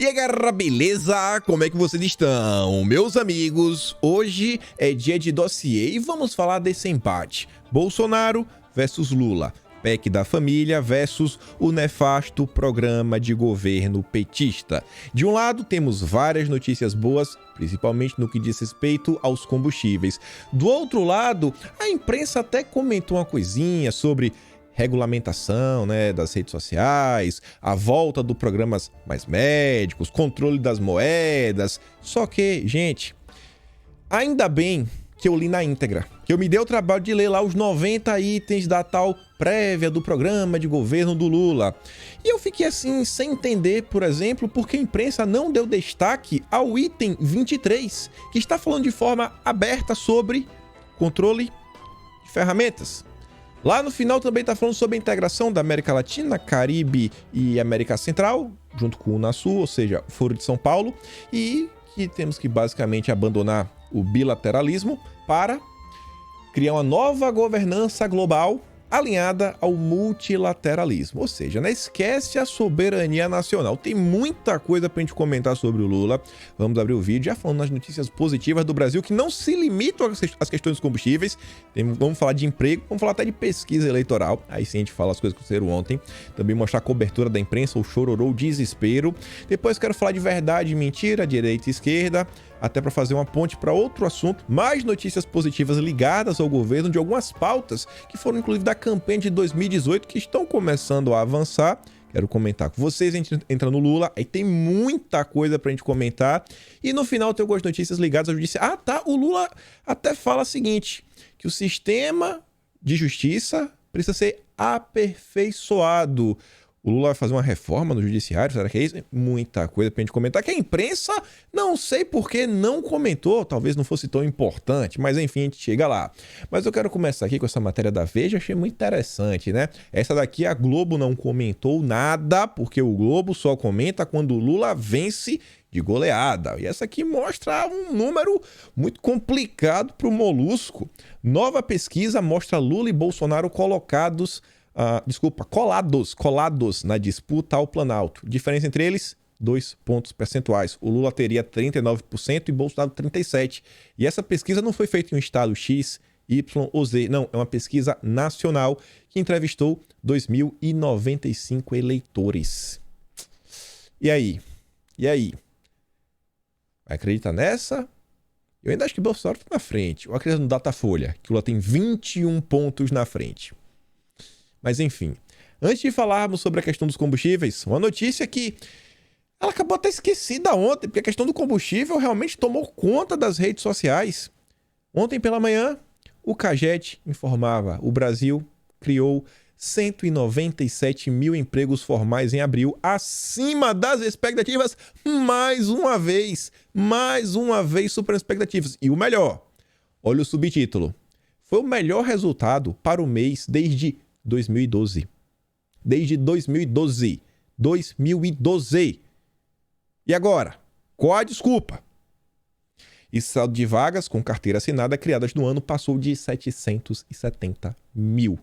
aí, galera, beleza? Como é que vocês estão? Meus amigos, hoje é dia de dossiê e vamos falar desse empate. Bolsonaro versus Lula. PEC da família versus o nefasto programa de governo petista. De um lado, temos várias notícias boas, principalmente no que diz respeito aos combustíveis. Do outro lado, a imprensa até comentou uma coisinha sobre regulamentação, das redes sociais, a volta do programas mais médicos, controle das moedas. Só que, gente, ainda bem que eu li na íntegra, que eu me dei o trabalho de ler lá os 90 itens da tal prévia do programa de governo do Lula. E eu fiquei assim, sem entender, por exemplo, porque a imprensa não deu destaque ao item 23, que está falando de forma aberta sobre controle de ferramentas. Lá no final também está falando sobre a integração da América Latina, Caribe e América Central, junto com o Unasul, ou seja, o Foro de São Paulo, e que temos que basicamente abandonar o bilateralismo para criar uma nova governança global alinhada ao multilateralismo. Ou seja, não esquece a soberania nacional. Tem muita coisa pra gente comentar sobre o Lula. Vamos abrir o vídeo já falando das notícias positivas do Brasil, que não se limitam às questões dos combustíveis. Vamos falar de emprego, vamos falar até de pesquisa eleitoral. Aí sim a gente fala as coisas que aconteceram ontem. Também mostrar a cobertura da imprensa, o chororô, o desespero. Depois quero falar de verdade e mentira, direita e esquerda, até para fazer uma ponte para outro assunto, mais notícias positivas ligadas ao governo de algumas pautas que foram inclusive da campanha de 2018 que estão começando a avançar. Quero comentar com vocês, a gente entra no Lula, aí tem muita coisa pra gente comentar. E no final tem algumas notícias ligadas à justiça. O Lula até fala o seguinte, que o sistema de justiça precisa ser aperfeiçoado. O Lula vai fazer uma reforma no judiciário, será que é isso? Muita coisa pra gente comentar, que a imprensa, não sei por que não comentou, talvez não fosse tão importante, mas enfim, a gente chega lá. Mas eu quero começar aqui com essa matéria da Veja, achei muito interessante, né? Essa daqui a Globo não comentou nada, porque o Globo só comenta quando o Lula vence de goleada. E essa aqui mostra um número muito complicado pro Molusco. Nova pesquisa mostra Lula e Bolsonaro colados na disputa ao Planalto. Diferença entre eles, 2 pontos percentuais. O Lula teria 39% e Bolsonaro 37%. E essa pesquisa não foi feita em um estado X, Y ou Z. Não, é uma pesquisa nacional que entrevistou 2.095 eleitores. E aí? Vai acreditar nessa? Eu ainda acho que Bolsonaro está na frente. Eu acredito no Datafolha, que o Lula tem 21 pontos na frente. Mas enfim, antes de falarmos sobre a questão dos combustíveis, uma notícia que ela acabou até esquecida ontem, porque a questão do combustível realmente tomou conta das redes sociais. Ontem pela manhã, o CAGED informava, o Brasil criou 197 mil empregos formais em abril, acima das expectativas, mais uma vez superando as expectativas. E o melhor, olha o subtítulo, foi o melhor resultado para o mês desde 2012. Desde 2012. E agora? Qual a desculpa? E saldo de vagas com carteira assinada criadas no ano passou de 770 mil.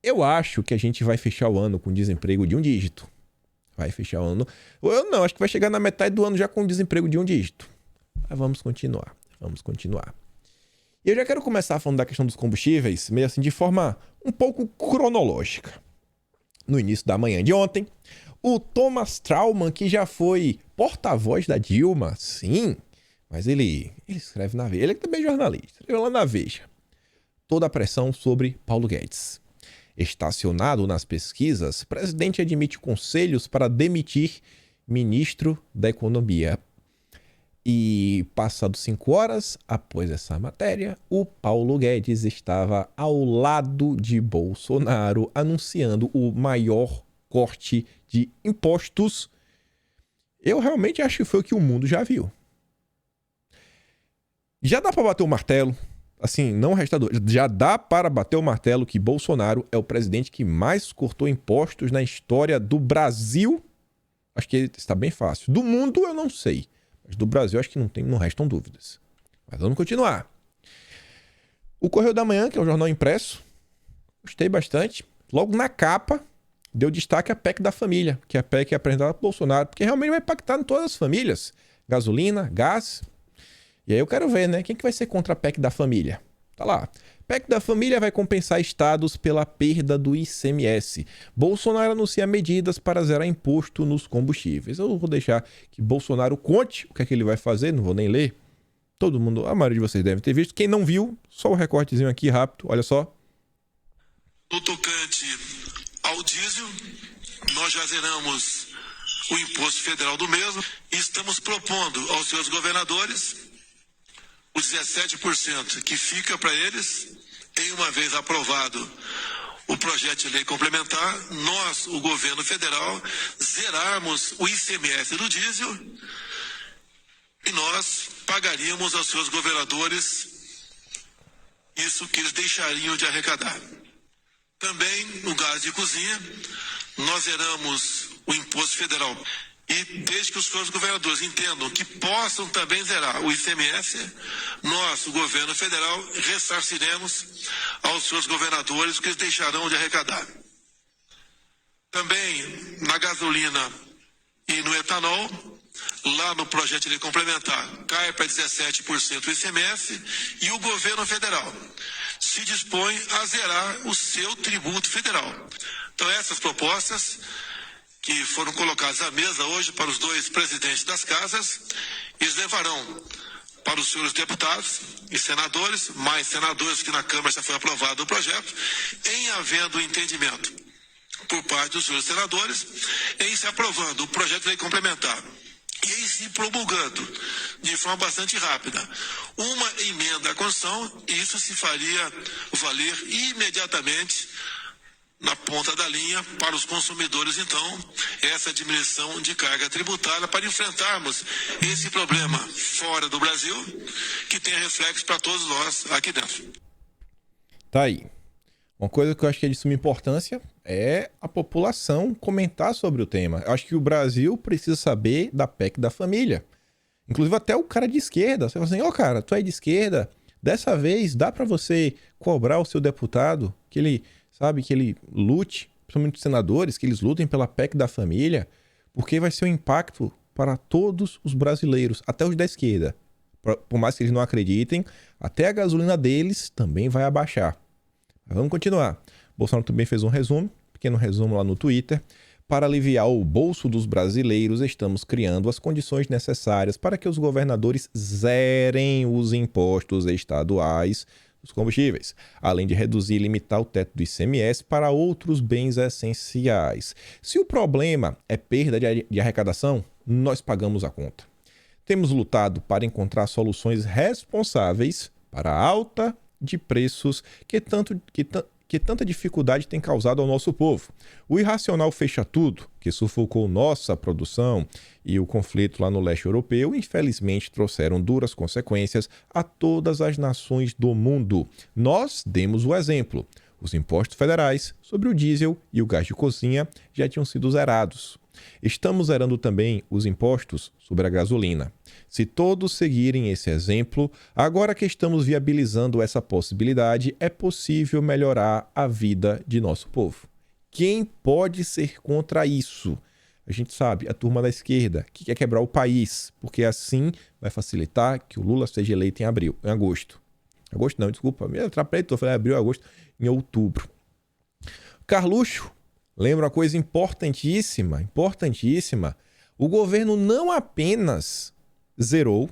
Eu acho que a gente vai fechar o ano com desemprego de um dígito. Vai fechar o ano... Eu não, acho que vai chegar na metade do ano já com desemprego de um dígito. Mas vamos continuar. E eu já quero começar falando da questão dos combustíveis, meio assim, de forma um pouco cronológica. No início da manhã de ontem, o Thomas Trauman, que já foi porta-voz da Dilma, sim, mas ele escreve na Veja, ele também é jornalista, escreveu lá na Veja. Toda a pressão sobre Paulo Guedes. Estacionado nas pesquisas, presidente admite conselhos para demitir ministro da Economia. E, passados 5 horas após essa matéria, o Paulo Guedes estava ao lado de Bolsonaro, anunciando o maior corte de impostos. Eu realmente acho que foi o que o mundo já viu. Já dá para bater o martelo, assim, não resta dúvida, já dá para bater o martelo que Bolsonaro é o presidente que mais cortou impostos na história do Brasil. Acho que está bem fácil. Do mundo eu não sei. Mas do Brasil acho que não restam dúvidas. Mas vamos continuar. O Correio da Manhã, que é um jornal impresso, gostei bastante. Logo na capa deu destaque à PEC da família, que é a PEC apresentada por Bolsonaro, porque realmente vai impactar em todas as famílias. Gasolina, gás. E aí eu quero ver, né? Quem que vai ser contra a PEC da família? Tá lá. PEC da família vai compensar estados pela perda do ICMS. Bolsonaro anuncia medidas para zerar imposto nos combustíveis. Eu vou deixar que Bolsonaro conte o que é que ele vai fazer, não vou nem ler. Todo mundo, a maioria de vocês deve ter visto. Quem não viu, só o recortezinho aqui rápido, olha só. No tocante ao diesel, nós já zeramos o imposto federal do mesmo e estamos propondo aos seus governadores o 17% que fica para eles, em uma vez aprovado o projeto de lei complementar, nós, o governo federal, zerarmos o ICMS do diesel e nós pagaríamos aos seus governadores isso que eles deixariam de arrecadar. Também no gás de cozinha, nós zeramos o imposto federal. E desde que os seus governadores entendam que possam também zerar o ICMS, nós, o governo federal, ressarciremos aos seus governadores o que eles deixarão de arrecadar. Também na gasolina e no etanol, lá no projeto de lei complementar, cai para 17% o ICMS e o governo federal se dispõe a zerar o seu tributo federal. Então essas propostas que foram colocadas à mesa hoje para os dois presidentes das casas, eles levarão para os senhores deputados e senadores, mais senadores que na Câmara já foi aprovado o projeto, em havendo entendimento por parte dos senhores senadores, em se aprovando o projeto de lei complementar e em se promulgando de forma bastante rápida uma emenda à Constituição, isso se faria valer imediatamente na ponta da linha para os consumidores, então, essa diminuição de carga tributária para enfrentarmos esse problema fora do Brasil, que tem reflexo para todos nós aqui dentro. Tá aí. Uma coisa que eu acho que é de suma importância é a população comentar sobre o tema. Eu acho que o Brasil precisa saber da PEC da família. Inclusive até o cara de esquerda. Você fala assim, cara, tu é de esquerda, dessa vez dá pra você cobrar o seu deputado que ele, sabe, que ele lute, principalmente os senadores, que eles lutem pela PEC da família, porque vai ser um impacto para todos os brasileiros, até os da esquerda. Por mais que eles não acreditem, até a gasolina deles também vai abaixar. Mas vamos continuar. Bolsonaro também fez um resumo, pequeno resumo lá no Twitter. Para aliviar o bolso dos brasileiros, estamos criando as condições necessárias para que os governadores zerem os impostos estaduais dos combustíveis, além de reduzir e limitar o teto do ICMS para outros bens essenciais. Se o problema é perda de arrecadação, nós pagamos a conta. Temos lutado para encontrar soluções responsáveis para a alta de preços que tanta dificuldade tem causado ao nosso povo. O irracional fecha tudo, que sufocou nossa produção, e o conflito lá no leste europeu, infelizmente, trouxeram duras consequências a todas as nações do mundo. Nós demos o exemplo. Os impostos federais sobre o diesel e o gás de cozinha já tinham sido zerados. Estamos zerando também os impostos sobre a gasolina. Se todos seguirem esse exemplo, agora que estamos viabilizando essa possibilidade, é possível melhorar a vida de nosso povo. Quem pode ser contra isso? A gente sabe, a turma da esquerda, que quer quebrar o país, porque assim vai facilitar que o Lula seja eleito em agosto. Agosto não, desculpa, me atrapalhei, eu falei abril, agosto, em outubro. Carluxo, lembra uma coisa importantíssima. O governo não apenas zerou,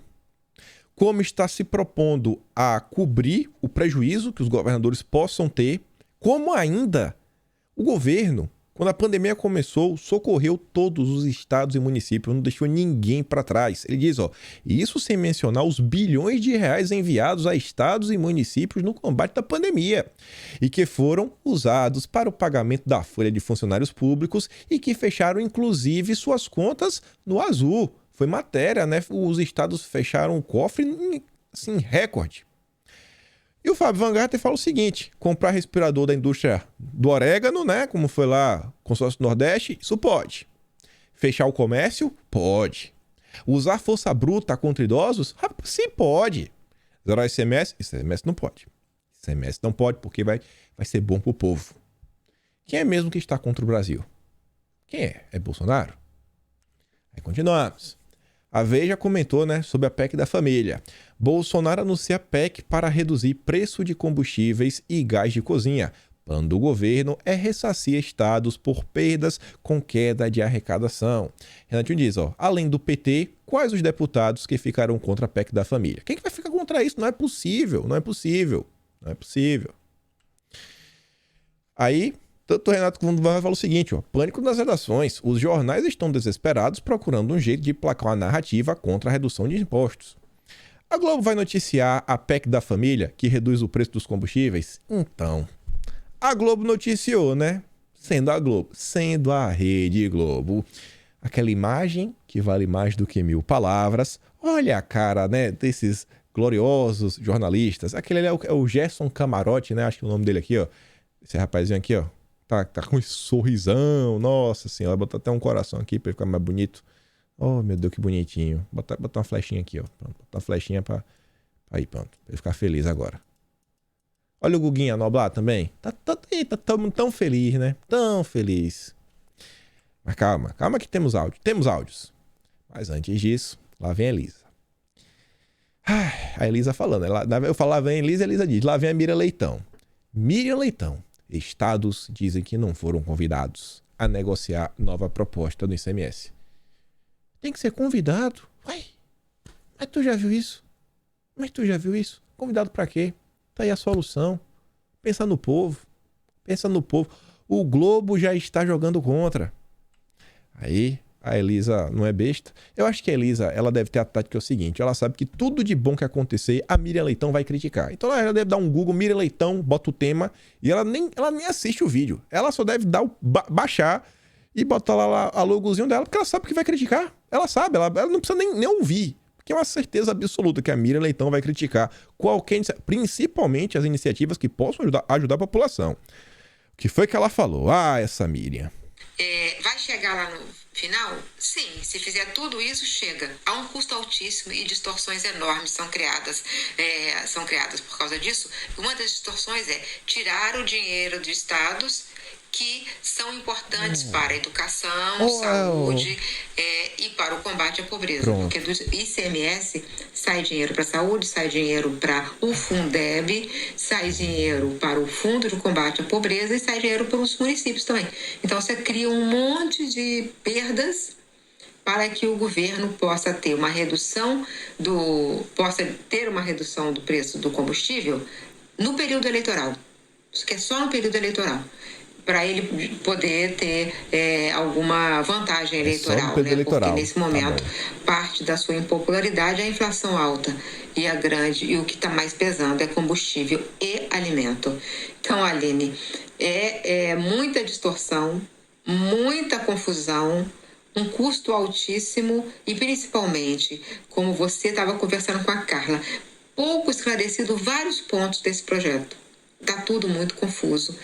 como está se propondo a cobrir o prejuízo que os governadores possam ter, como ainda o governo, quando a pandemia começou, socorreu todos os estados e municípios, não deixou ninguém para trás. Ele diz, isso sem mencionar os bilhões de reais enviados a estados e municípios no combate da pandemia e que foram usados para o pagamento da folha de funcionários públicos e que fecharam, inclusive, suas contas no azul. Foi matéria, né? Os estados fecharam o cofre em, assim, recorde. E o Fábio Van Garten fala o seguinte, comprar respirador da indústria do orégano, né? Como foi lá, consórcio do Nordeste, isso pode. Fechar o comércio? Pode. Usar força bruta contra idosos? Sim, pode. Zerar ICMS? ICMS não pode. ICMS não pode porque vai ser bom pro povo. Quem é mesmo que está contra o Brasil? Quem é? É Bolsonaro? Aí continuamos. A Veja comentou, né, sobre a PEC da família. Bolsonaro anuncia PEC para reduzir preço de combustíveis e gás de cozinha. Plano do governo é ressarcir estados por perdas com queda de arrecadação. Renatinho diz, além do PT, quais os deputados que ficaram contra a PEC da família? Quem que vai ficar contra isso? Não é possível, não é possível, não é possível. Aí, tanto o Renato como o vai falar o seguinte, pânico nas redações. Os jornais estão desesperados procurando um jeito de placar uma narrativa contra a redução de impostos. A Globo vai noticiar a PEC da família, que reduz o preço dos combustíveis? Então, a Globo noticiou, né? Sendo a Globo, sendo a Rede Globo. Aquela imagem que vale mais do que 1000 palavras. Olha a cara, né, desses gloriosos jornalistas. Aquele ali é o Gerson Camarote, né? Acho que é o nome dele aqui, ó. Esse rapazinho aqui, ó. Tá com esse sorrisão. Nossa senhora, botar até um coração aqui pra ele ficar mais bonito. Oh, meu Deus, que bonitinho. Botar uma flechinha aqui, ó. Pronto, botar uma flechinha pra... Aí, pronto. Pra ele ficar feliz agora. Olha o Guguinha Noblar também. Tá tão feliz, né? Tão feliz. Mas calma que temos áudio. Temos áudios. Mas antes disso, lá vem a Elisa. A Elisa falando. Eu falo lá vem a Elisa diz. Lá vem a Miriam Leitão. Miriam Leitão. Estados dizem que não foram convidados a negociar nova proposta do ICMS. Tem que ser convidado? Uai, mas tu já viu isso? Convidado pra quê? Tá aí a solução. Pensa no povo. O Globo já está jogando contra. Aí, a Elisa não é besta. Eu acho que a Elisa, ela deve ter a tática que é o seguinte. Ela sabe que tudo de bom que acontecer, a Miriam Leitão vai criticar. Então ela deve dar um Google, Miriam Leitão, bota o tema e ela nem assiste o vídeo. Ela só deve dar baixar e botar lá a logozinho dela, porque ela sabe que vai criticar. Ela sabe, ela não precisa nem ouvir. Porque é uma certeza absoluta que a Miriam Leitão vai criticar qualquer iniciativa, principalmente as iniciativas que possam ajudar a população. O que foi que ela falou? Essa Miriam. Vai chegar lá no final? Sim, se fizer tudo isso, chega. Há um custo altíssimo e distorções enormes são criadas por causa disso. Uma das distorções é tirar o dinheiro de estados que são importantes para a educação, saúde e para o combate à pobreza. Pronto. Porque do ICMS sai dinheiro para a saúde, sai dinheiro para o Fundeb, sai dinheiro para o Fundo de Combate à Pobreza e sai dinheiro para os municípios também. Então você cria um monte de perdas para que o governo possa ter uma redução do preço do combustível no período eleitoral. Isso que é só no período eleitoral. Para ele poder ter alguma vantagem eleitoral, né? Eleitoral. Porque nesse momento parte da sua impopularidade é a inflação alta e o que está mais pesando é combustível e alimento. Então, Aline, é muita distorção, muita confusão, um custo altíssimo e principalmente, como você estava conversando com a Carla, pouco esclarecido vários pontos desse projeto. Está tudo muito confuso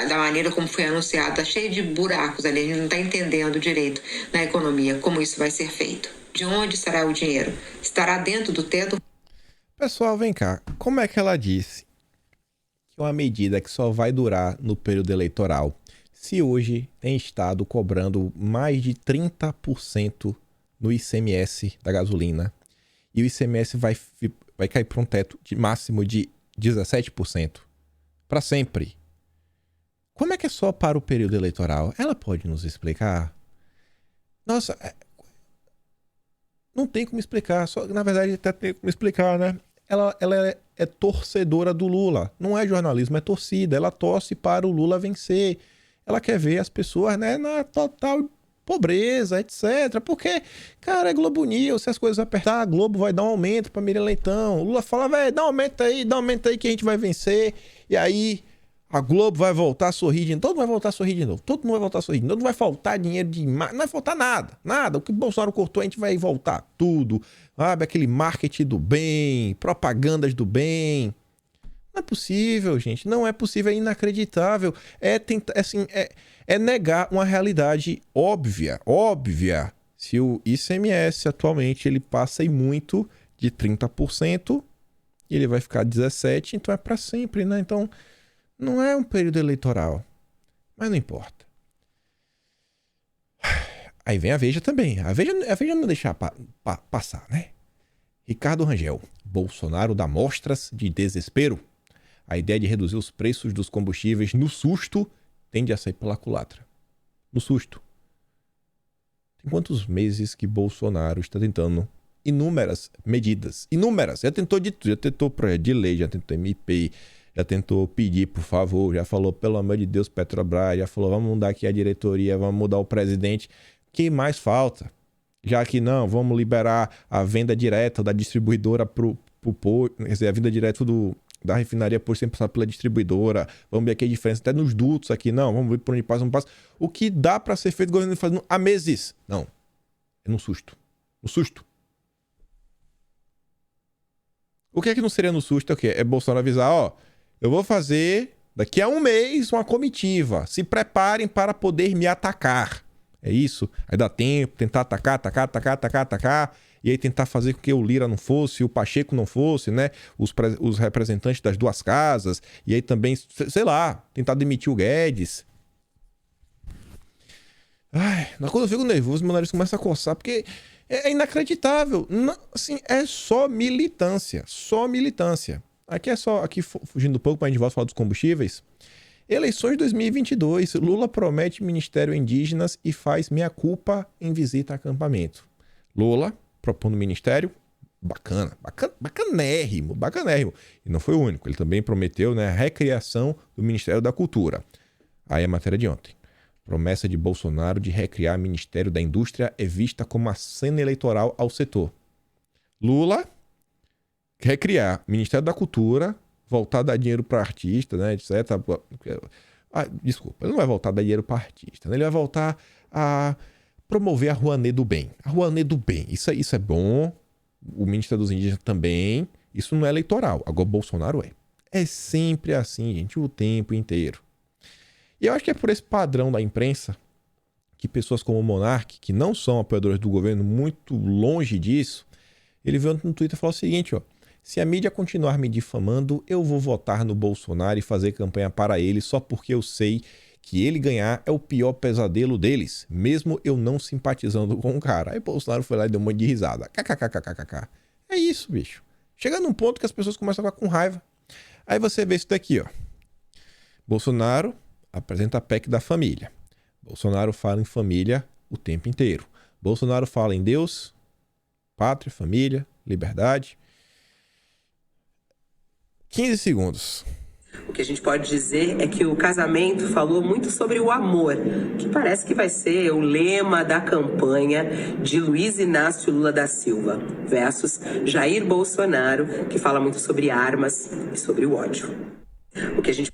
da maneira como foi anunciado. Está cheio de buracos ali. A gente não está entendendo direito na economia como isso vai ser feito. De onde estará o dinheiro? Estará dentro do teto? Pessoal, vem cá. Como é que ela disse que uma medida que só vai durar no período eleitoral, se hoje tem estado cobrando mais de 30% no ICMS da gasolina e o ICMS vai cair para um teto de máximo de 17%. Para sempre. Como é que é só para o período eleitoral? Ela pode nos explicar? Nossa, não tem como explicar. Na verdade, até tem como explicar, né? Ela é torcedora do Lula. Não é jornalismo, é torcida. Ela torce para o Lula vencer. Ela quer ver as pessoas, né, na total pobreza, etc. Porque, cara, é Globo News. Se as coisas apertar, a Globo vai dar um aumento pra Miriam Leitão. O Lula fala, velho, dá um aumento aí que a gente vai vencer. E aí a Globo vai voltar a sorrir de novo. Todo mundo vai voltar a sorrir de novo. Todo mundo vai voltar a sorrir de novo. Não vai faltar dinheiro demais. Não vai faltar nada. Nada. O que o Bolsonaro cortou, a gente vai voltar tudo. Sabe? Aquele marketing do bem, propagandas do bem. Não é possível, gente. Não é possível. É inacreditável. É negar uma realidade óbvia. Se o ICMS atualmente ele passa em muito de 30%, e ele vai ficar 17%, então é para sempre, né? Então, não é um período eleitoral. Mas não importa. Aí vem a Veja também. A Veja não deixa passar, né? Ricardo Rangel. Bolsonaro dá mostras de desespero. A ideia de reduzir os preços dos combustíveis no susto tende a sair pela culatra. No susto. Tem quantos meses que Bolsonaro está tentando inúmeras medidas? Inúmeras. Já tentou de tudo. Já tentou projeto de lei, já tentou MP, já tentou pedir, por favor, já falou, pelo amor de Deus, Petrobras, já falou, vamos mudar aqui a diretoria, vamos mudar o presidente. O que mais falta? Já que não, vamos liberar a venda direta da distribuidora pro posto, quer dizer, a venda direta da refinaria por sempre passar pela distribuidora. Vamos ver aqui a diferença até nos dutos aqui. Não, vamos ver por onde passa, O que dá para ser feito, o governo fazendo há meses. Não, é no susto. No susto. O que é que não seria no susto? É o quê? É Bolsonaro avisar, ó, eu vou fazer daqui a um mês uma comitiva. Se preparem para poder me atacar. É isso? Aí dá tempo, tentar atacar. E aí tentar fazer com que o Lira não fosse, o Pacheco não fosse, né? Os representantes das duas casas. E aí também, sei lá, tentar demitir o Guedes. Ai, quando eu fico nervoso, meu nariz começa a coçar, porque é inacreditável. Não, assim, é só militância. Só militância. Aqui fugindo um pouco, para a gente volta a falar dos combustíveis. Eleições 2022. Lula promete Ministério Indígenas e faz meia-culpa em visita a acampamento. Lula propondo ministério, bacanérrimo. E não foi o único. Ele também prometeu, né, a recriação do Ministério da Cultura. Aí a matéria de ontem. Promessa de Bolsonaro de recriar o Ministério da Indústria é vista como aceno eleitoral ao setor. Lula quer criar o Ministério da Cultura, voltar a dar dinheiro para artista, né, etc. Desculpa, ele não vai voltar a dar dinheiro para artista, né? Ele vai voltar a promover a Rouanet do Bem. A Rouanet do Bem, isso é bom. O Ministério dos Indígenas também. Isso não é eleitoral. Agora, Bolsonaro é. É sempre assim, gente, o tempo inteiro. E eu acho que é por esse padrão da imprensa que pessoas como o Monark, que não são apoiadores do governo, muito longe disso, ele veio no Twitter e falou o seguinte, ó: se a mídia continuar me difamando, eu vou votar no Bolsonaro e fazer campanha para ele só porque eu sei que ele ganhar é o pior pesadelo deles, mesmo eu não simpatizando com o cara. Aí Bolsonaro foi lá e deu um monte de risada. KKKKKK. É isso, bicho. Chega num ponto que as pessoas começam a ficar com raiva. Aí você vê isso daqui, ó. Bolsonaro apresenta a PEC da família. Bolsonaro fala em família o tempo inteiro. Bolsonaro fala em Deus, pátria, família, liberdade. 15 segundos. O que a gente pode dizer é que o casamento falou muito sobre o amor, que parece que vai ser o lema da campanha de Luiz Inácio Lula da Silva, versus Jair Bolsonaro, que fala muito sobre armas e sobre o ódio. O que a gente...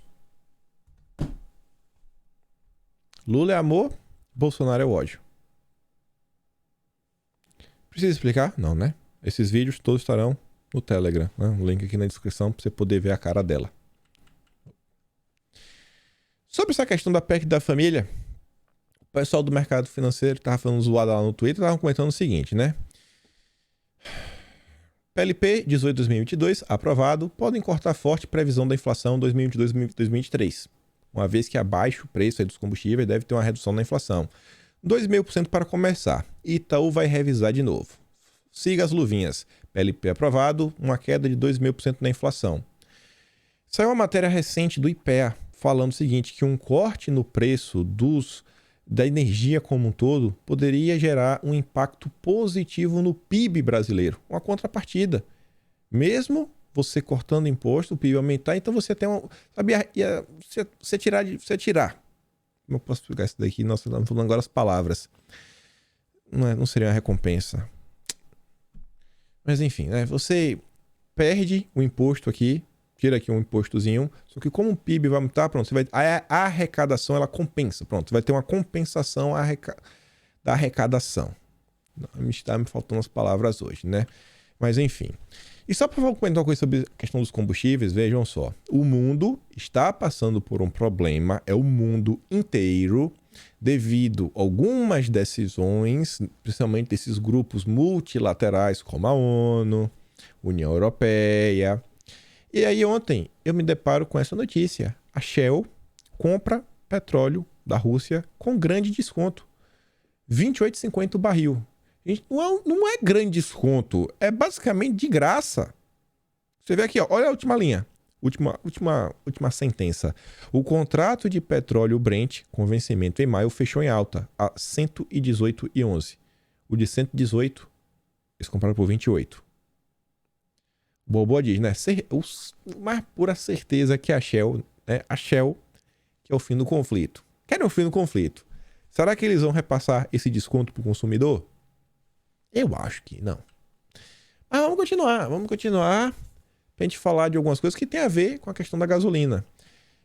Lula é amor, Bolsonaro é o ódio. Precisa explicar? Não, né? Esses vídeos todos estarão no Telegram, né? Um link aqui na descrição para você poder ver a cara dela. Sobre essa questão da PEC da família, o pessoal do mercado financeiro estava falando zoada lá no Twitter, estavam comentando o seguinte, né? PLP 18/2022, aprovado, podem cortar forte previsão da inflação 2022-2023. Uma vez que abaixo o preço aí dos combustíveis, deve ter uma redução na inflação. 2.000% para começar. Itaú vai revisar de novo. Siga as luvinhas. PLP aprovado, uma queda de 2.000% na inflação. Saiu uma matéria recente do IPEA falando o seguinte, que um corte no preço da energia como um todo poderia gerar um impacto positivo no PIB brasileiro. Uma contrapartida. Mesmo você cortando imposto, o PIB aumentar, então você tem uma... Sabe, você tirar. Como eu posso explicar isso daqui? Nós estamos falando agora as palavras. Não seria uma recompensa. Mas enfim, né? Você perde o imposto aqui, tira aqui um impostozinho, só que como o PIB vai aumentar, pronto, você vai... a arrecadação ela compensa, pronto, vai ter uma compensação da arrecadação. Está me faltando as palavras hoje, né? Mas enfim. E só para comentar uma coisa sobre a questão dos combustíveis, vejam só. O mundo está passando por um problema, é o mundo inteiro, devido a algumas decisões, principalmente desses grupos multilaterais como a ONU, União Europeia. E aí ontem eu me deparo com essa notícia. A Shell compra petróleo da Rússia com grande desconto. 28,50 o barril. Gente, não é grande desconto, é basicamente de graça. Você vê aqui, ó, olha a última linha, última sentença. O contrato de petróleo Brent com vencimento em maio fechou em alta a 118,11. O de 118, eles compraram por 28. Boa diz, né? Mais pura certeza que a Shell, né? A Shell, que é o fim do conflito. Querem o fim do conflito. Será que eles vão repassar esse desconto para o consumidor? Eu acho que não. Mas vamos continuar pra gente falar de algumas coisas que tem a ver com a questão da gasolina.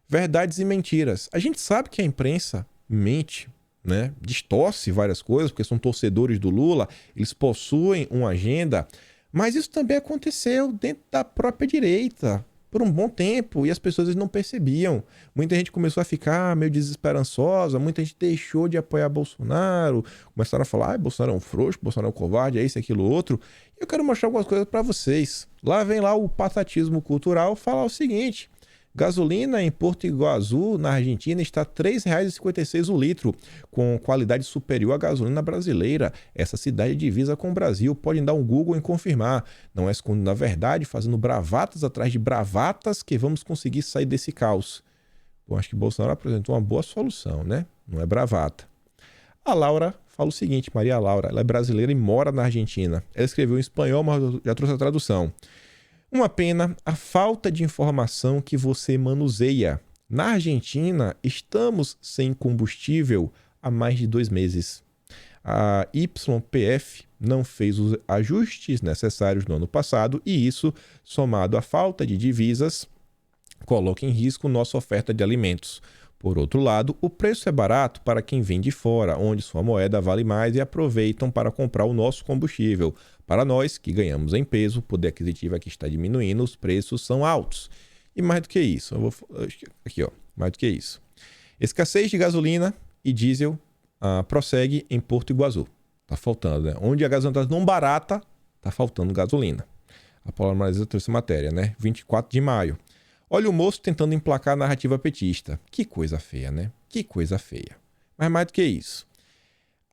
Verdades e mentiras. A gente sabe que a imprensa mente, né? Distorce várias coisas, porque são torcedores do Lula, eles possuem uma agenda, mas isso também aconteceu dentro da própria direita por um bom tempo e as pessoas não percebiam. Muita gente começou a ficar meio desesperançosa, muita gente deixou de apoiar Bolsonaro, começaram a falar, Bolsonaro é um frouxo, Bolsonaro é um covarde, é isso, aquilo, outro. E eu quero mostrar algumas coisas para vocês. Lá vem lá o patatismo cultural falar o seguinte: gasolina em Porto Iguaçu, na Argentina, está R$ 3,56 o litro, com qualidade superior à gasolina brasileira. Essa cidade é divisa com o Brasil. Podem dar um Google e confirmar. Não é escondendo a verdade, fazendo bravatas atrás de bravatas que vamos conseguir sair desse caos. Bom, acho que Bolsonaro apresentou uma boa solução, né? Não é bravata. A Laura fala o seguinte, Maria Laura, ela é brasileira e mora na Argentina. Ela escreveu em espanhol, mas eu já trouxe a tradução. Uma pena a falta de informação que você manuseia. Na Argentina, estamos sem combustível há mais de 2 meses. A YPF não fez os ajustes necessários no ano passado e isso, somado à falta de divisas, coloca em risco nossa oferta de alimentos. Por outro lado, o preço é barato para quem vem de fora, onde sua moeda vale mais e aproveitam para comprar o nosso combustível. Para nós, que ganhamos em peso, o poder aquisitivo aqui está diminuindo, os preços são altos. E mais do que isso, mais do que isso. Escassez de gasolina e diesel prossegue em Porto Iguaçu. Tá faltando, né? Onde a gasolina está não barata, tá faltando gasolina. A Paula Marisa trouxe matéria, né? 24 de maio. Olha o moço tentando emplacar a narrativa petista. Que coisa feia, né? Que coisa feia. Mas mais do que isso.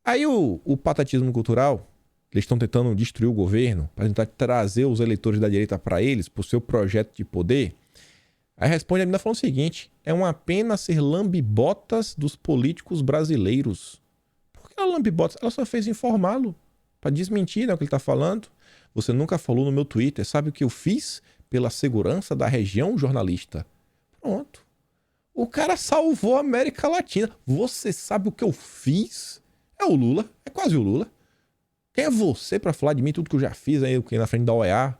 Aí o patatismo cultural, eles estão tentando destruir o governo para tentar trazer os eleitores da direita para eles, para o seu projeto de poder. Aí responde a menina falando o seguinte: é uma pena ser lambibotas dos políticos brasileiros. Por que ela lambibotas? Ela só fez informá-lo para desmentir, né, o que ele está falando. Você nunca falou no meu Twitter. Sabe o que eu fiz pela segurança da região, jornalista? Pronto. O cara salvou a América Latina. Você sabe o que eu fiz? É o Lula. É quase o Lula. Quem é você para falar de mim tudo que eu já fiz aí na frente da OEA?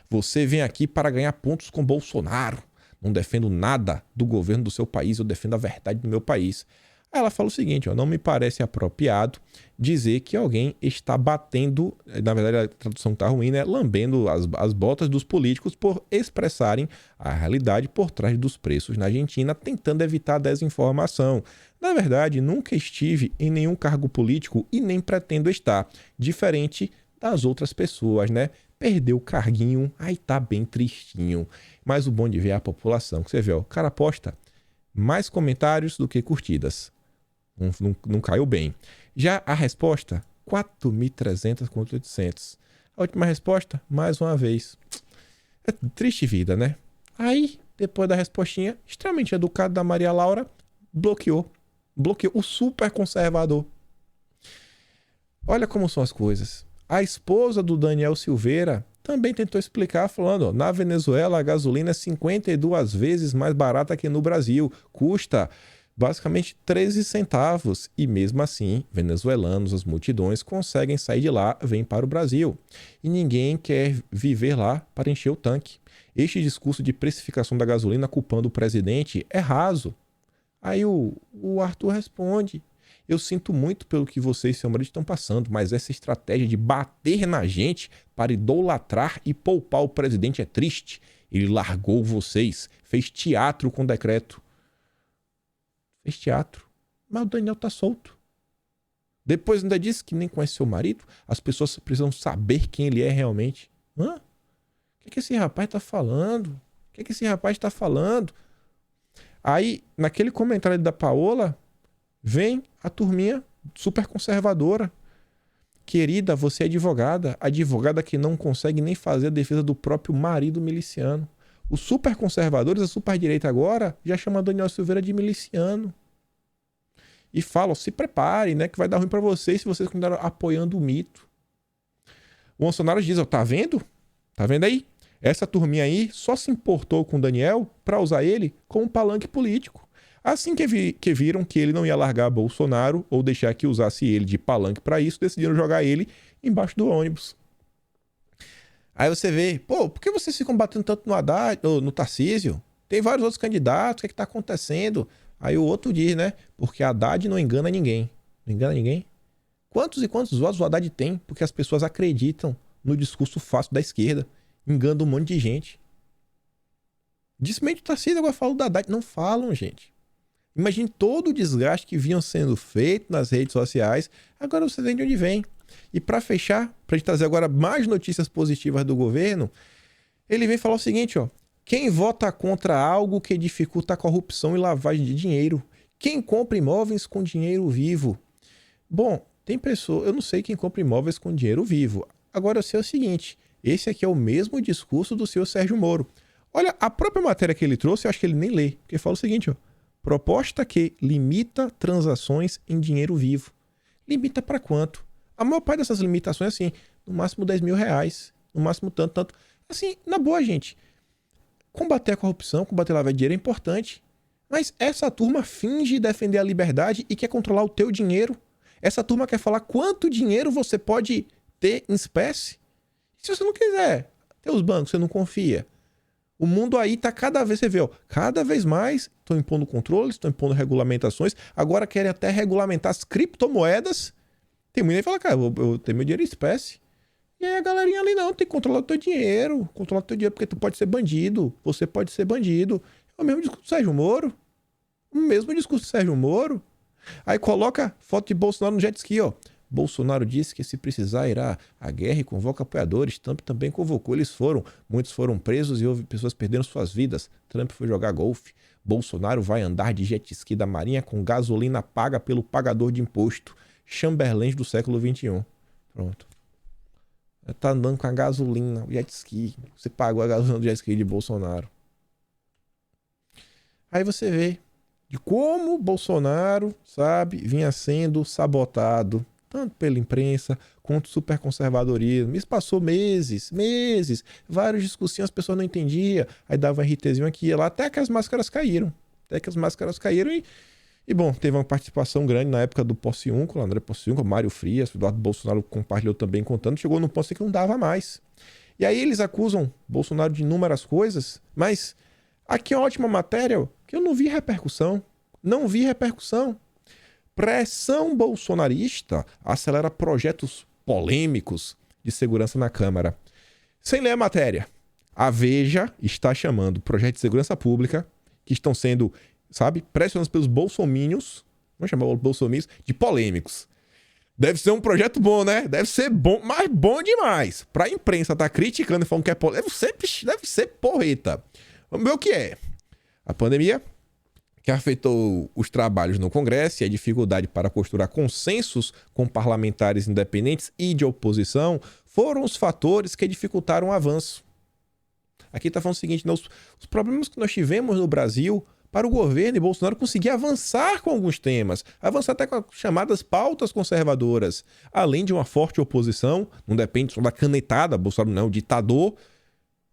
Você vem aqui para ganhar pontos com Bolsonaro. Não defendo nada do governo do seu país, eu defendo a verdade do meu país. Aí ela fala o seguinte, ó, não me parece apropriado dizer que alguém está batendo, na verdade a tradução está ruim, né? Lambendo as botas dos políticos por expressarem a realidade por trás dos preços na Argentina, tentando evitar a desinformação. Na verdade, nunca estive em nenhum cargo político e nem pretendo estar, diferente das outras pessoas, né? Perdeu o carguinho, aí tá bem tristinho. Mas o bom de ver é a população, que você vê, ó, o cara posta mais comentários do que curtidas. Não caiu bem. Já a resposta, 4.300 contra 800. A última resposta, mais uma vez. É triste vida, né? Aí, depois da respostinha, extremamente educado da Maria Laura, bloqueou o super conservador. Olha como são as coisas. A esposa do Daniel Silveira também tentou explicar, falando, ó, na Venezuela a gasolina é 52 vezes mais barata que no Brasil. Custa basicamente 13 centavos. E mesmo assim, venezuelanos, as multidões, conseguem sair de lá, vêm para o Brasil. E ninguém quer viver lá para encher o tanque. Este discurso de precificação da gasolina culpando o presidente é raso. Aí o Arthur responde: eu sinto muito pelo que você e seu marido estão passando, mas essa estratégia de bater na gente para idolatrar e poupar o presidente é triste. Ele largou vocês, fez teatro com decreto. Fez teatro. Mas o Daniel tá solto. Depois ainda disse que nem conhece seu marido. As pessoas precisam saber quem ele é realmente. Hã? O que esse rapaz tá falando? O que esse rapaz tá falando? Aí, naquele comentário da Paola, vem a turminha super conservadora. Querida, você é advogada que não consegue nem fazer a defesa do próprio marido miliciano. Os super conservadores, a super direita agora, já chamam Daniel Silveira de miliciano. E falam, se prepare, né, que vai dar ruim pra vocês se vocês continuarem apoiando o mito. O Bolsonaro diz, ó, tá vendo? Tá vendo aí? Essa turminha aí só se importou com o Daniel pra usar ele como um palanque político. Assim que viram que ele não ia largar Bolsonaro ou deixar que usasse ele de palanque pra isso, decidiram jogar ele embaixo do ônibus. Aí você vê, pô, por que vocês ficam batendo tanto no Haddad, ou no Tarcísio? Tem vários outros candidatos, o que tá acontecendo? Aí o outro diz, né? Porque Haddad não engana ninguém. Não engana ninguém? Quantos e quantos votos o Haddad tem? Porque as pessoas acreditam no discurso fácil da esquerda. Engana um monte de gente. Desmente o Tarcísio, agora fala do Haddad. Não falam, gente. Imagine todo o desgaste que vinham sendo feito nas redes sociais. Agora você vê de onde vem. E para fechar, para gente trazer agora mais notícias positivas do governo, ele vem falar o seguinte, ó. Quem vota contra algo que dificulta a corrupção e lavagem de dinheiro? Quem compra imóveis com dinheiro vivo? Bom, tem pessoa, eu não sei quem compra imóveis com dinheiro vivo. Agora eu sei o seguinte, esse aqui é o mesmo discurso do senhor Sérgio Moro. Olha, a própria matéria que ele trouxe, eu acho que ele nem lê, porque fala o seguinte, ó. Proposta que limita transações em dinheiro vivo. Limita para quanto? A maior parte dessas limitações é assim, no máximo 10 mil reais, no máximo tanto. Assim, na boa, gente. Combater a corrupção, combater a lavagem de dinheiro é importante. Mas essa turma finge defender a liberdade e quer controlar o teu dinheiro. Essa turma quer falar quanto dinheiro você pode ter em espécie. E se você não quiser ter os bancos, você não confia. O mundo aí tá cada vez, você vê, ó, cada vez mais estão impondo controles, estão impondo regulamentações. Agora querem até regulamentar as criptomoedas. Tem muita gente que fala, cara, eu tenho meu dinheiro em espécie. E aí a galerinha ali não, tem que controlar o teu dinheiro. Controlar o teu dinheiro porque tu pode ser bandido. Você pode ser bandido. É o mesmo discurso do Sérgio Moro. O mesmo discurso do Sérgio Moro. Aí coloca foto de Bolsonaro no jet ski, ó. Bolsonaro disse que se precisar irá à guerra e convoca apoiadores. Trump também convocou, eles foram. Muitos foram presos e houve pessoas perdendo suas vidas. Trump foi jogar golfe. Bolsonaro vai andar de jet ski da Marinha com gasolina paga pelo pagador de imposto. Chamberlain do século XXI. Pronto. Tá andando com a gasolina, o jet ski. Você pagou a gasolina do jet ski de Bolsonaro. Aí você vê de como Bolsonaro, sabe, vinha sendo sabotado, tanto pela imprensa quanto super conservadorismo. Isso passou meses. Vários discursinhos, as pessoas não entendiam. Aí dava um RTzinho aqui e lá, até que as máscaras caíram. E bom, teve uma participação grande na época do Porciúncula, André Porciúncula, Mário Frias, o Eduardo Bolsonaro compartilhou também contando, chegou num ponto que não dava mais. E aí eles acusam Bolsonaro de inúmeras coisas, mas aqui é uma ótima matéria que eu não vi repercussão. Pressão bolsonarista acelera projetos polêmicos de segurança na Câmara. Sem ler a matéria, a Veja está chamando projetos de segurança pública que estão sendo, sabe, pressionados pelos bolsominions, vamos chamar os bolsominions, de polêmicos. Deve ser um projeto bom, né? Deve ser bom, mas bom demais. Pra imprensa tá criticando e falando que é polêmico, deve ser porreta. Vamos ver o que é. A pandemia, que afetou os trabalhos no Congresso e a dificuldade para costurar consensos com parlamentares independentes e de oposição, foram os fatores que dificultaram o avanço. Aqui está falando o seguinte, né? Os problemas que nós tivemos no Brasil para o governo e Bolsonaro conseguir avançar com alguns temas, avançar até com as chamadas pautas conservadoras, além de uma forte oposição, não depende só da canetada, Bolsonaro não é um ditador.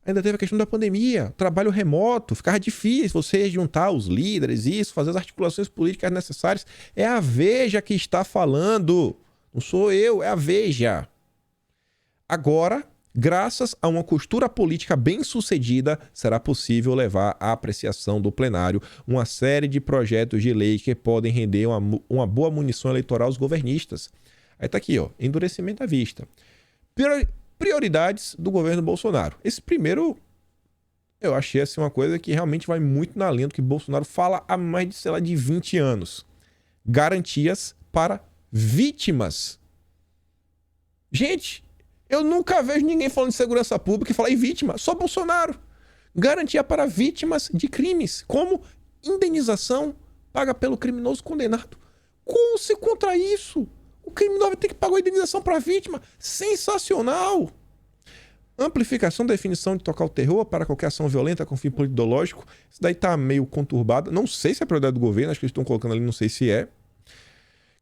Ainda teve a questão da pandemia, trabalho remoto, ficava difícil você juntar os líderes, isso, fazer as articulações políticas necessárias. É a Veja que está falando, não sou eu, é a Veja. Agora, graças a uma costura política bem sucedida, será possível levar à apreciação do plenário uma série de projetos de lei que podem render uma boa munição eleitoral aos governistas. Aí tá aqui, ó, endurecimento à vista. Prioridades do governo Bolsonaro. Esse primeiro, eu achei assim uma coisa que realmente vai muito na linha do que Bolsonaro fala há mais de, sei lá, de 20 anos. Garantias para vítimas. Gente, eu nunca vejo ninguém falando de segurança pública e falar em vítima. Só Bolsonaro. Garantia para vítimas de crimes, como indenização paga pelo criminoso condenado. Como se contra isso? O criminoso vai ter que pagar a indenização para a vítima. Sensacional! Amplificação da definição de tocar o terror para qualquer ação violenta com fim político-ideológico. Isso daí tá meio conturbado. Não sei se é prioridade do governo, acho que eles estão colocando ali, não sei se é.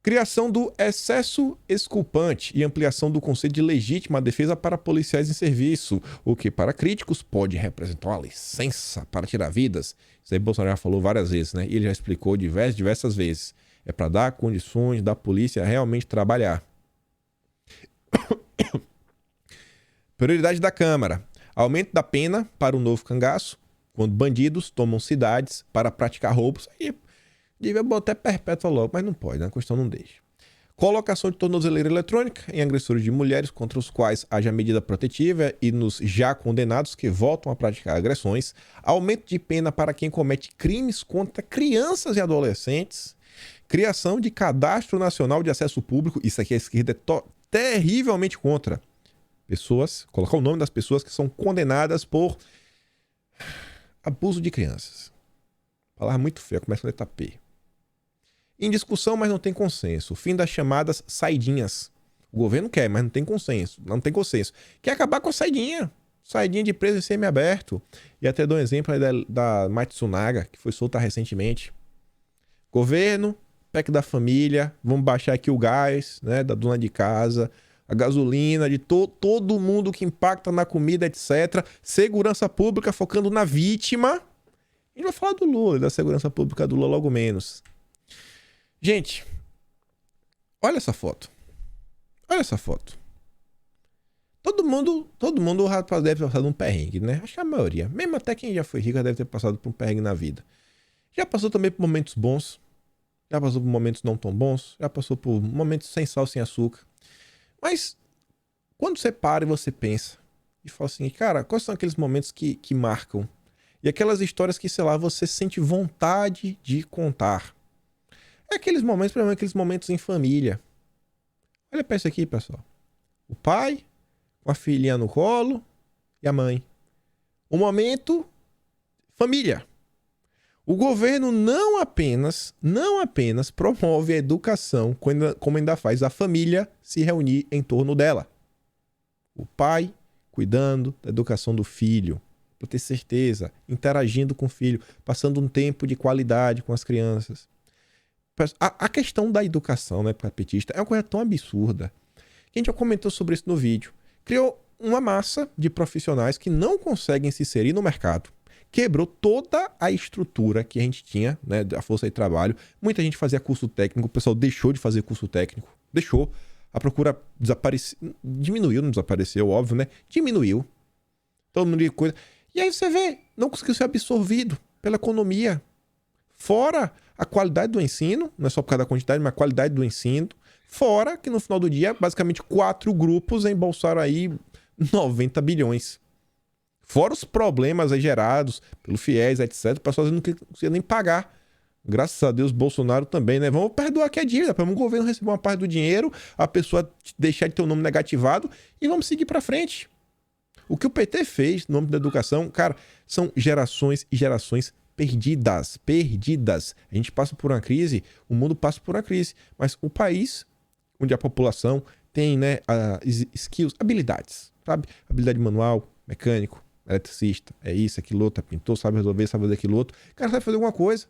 Criação do excesso exculpante e ampliação do conceito de legítima defesa para policiais em serviço, o que para críticos pode representar uma licença para tirar vidas. Isso aí Bolsonaro já falou várias vezes, né? E ele já explicou diversas vezes. É para dar condições da polícia realmente trabalhar. Prioridade da Câmara. Aumento da pena para o novo cangaço, quando bandidos tomam cidades para praticar roubos. Aí devia botar perpétua logo, mas não pode, né? A questão não deixa. Colocação de tornozeleira eletrônica em agressores de mulheres contra os quais haja medida protetiva e nos já condenados que voltam a praticar agressões. Aumento de pena para quem comete crimes contra crianças e adolescentes. Criação de cadastro nacional de acesso público. Isso aqui a esquerda é terrivelmente contra. Pessoas, colocar o nome das pessoas que são condenadas por abuso de crianças. Palavra muito feia, começa com a letra P. Em discussão, mas não tem consenso. Fim das chamadas saidinhas. O governo quer, mas não tem consenso. Não tem consenso. Quer acabar com a saidinha. Saidinha de preso em semiaberto. E até dou um exemplo aí da Matsunaga, que foi solta recentemente. Governo, PEC da família, vamos baixar aqui o gás, né, da dona de casa, a gasolina, de todo mundo que impacta na comida, etc. Segurança pública focando na vítima. A gente vai falar do Lula, da segurança pública do Lula logo menos. Gente, olha essa foto. Olha essa foto. Todo mundo deve ter passado um perrengue, né? Acho que a maioria. Mesmo até quem já foi rico deve ter passado por um perrengue na vida. Já passou também por momentos bons. Já passou por momentos não tão bons. Já passou por momentos sem sal, sem açúcar. Mas, quando você para e você pensa e fala assim, cara, quais são aqueles momentos que marcam? E aquelas histórias que, sei lá, você sente vontade de contar. É aqueles momentos, primeiro, aqueles momentos em família. Olha pra isso aqui, pessoal. O pai, com a filhinha no colo e a mãe. O momento, família. O governo não apenas promove a educação, como ainda faz a família se reunir em torno dela. O pai cuidando da educação do filho, para ter certeza, interagindo com o filho, passando um tempo de qualidade com as crianças. A questão da educação, né, para petista, é uma coisa tão absurda que a gente já comentou sobre isso no vídeo. Criou uma massa de profissionais que não conseguem se inserir no mercado. Quebrou toda a estrutura que a gente tinha, né, da força de trabalho. Muita gente fazia curso técnico, o pessoal deixou de fazer curso técnico. Deixou. A procura diminuiu, não desapareceu, óbvio, né? Diminuiu. Todo mundo de coisa. E aí você vê, não conseguiu ser absorvido pela economia. Fora a qualidade do ensino, não é só por causa da quantidade, mas a qualidade do ensino. Fora que no final do dia, basicamente 4 grupos embolsaram aí 90 bilhões. Fora os problemas aí gerados pelo FIES, etc. O pessoal não conseguia nem pagar. Graças a Deus, Bolsonaro também, né? Vamos perdoar aqui a dívida, para o governo receber uma parte do dinheiro, a pessoa deixar de ter o nome negativado e vamos seguir para frente. O que o PT fez no âmbito da educação, cara, são gerações e gerações perdidas. Perdidas. A gente passa por uma crise, o mundo passa por uma crise, mas o país onde a população tem, né, skills, habilidades, sabe? Habilidade manual, mecânico, eletricista, é isso, aquilo outro, pintor, sabe resolver, sabe fazer aquilo outro. O cara sabe fazer alguma coisa.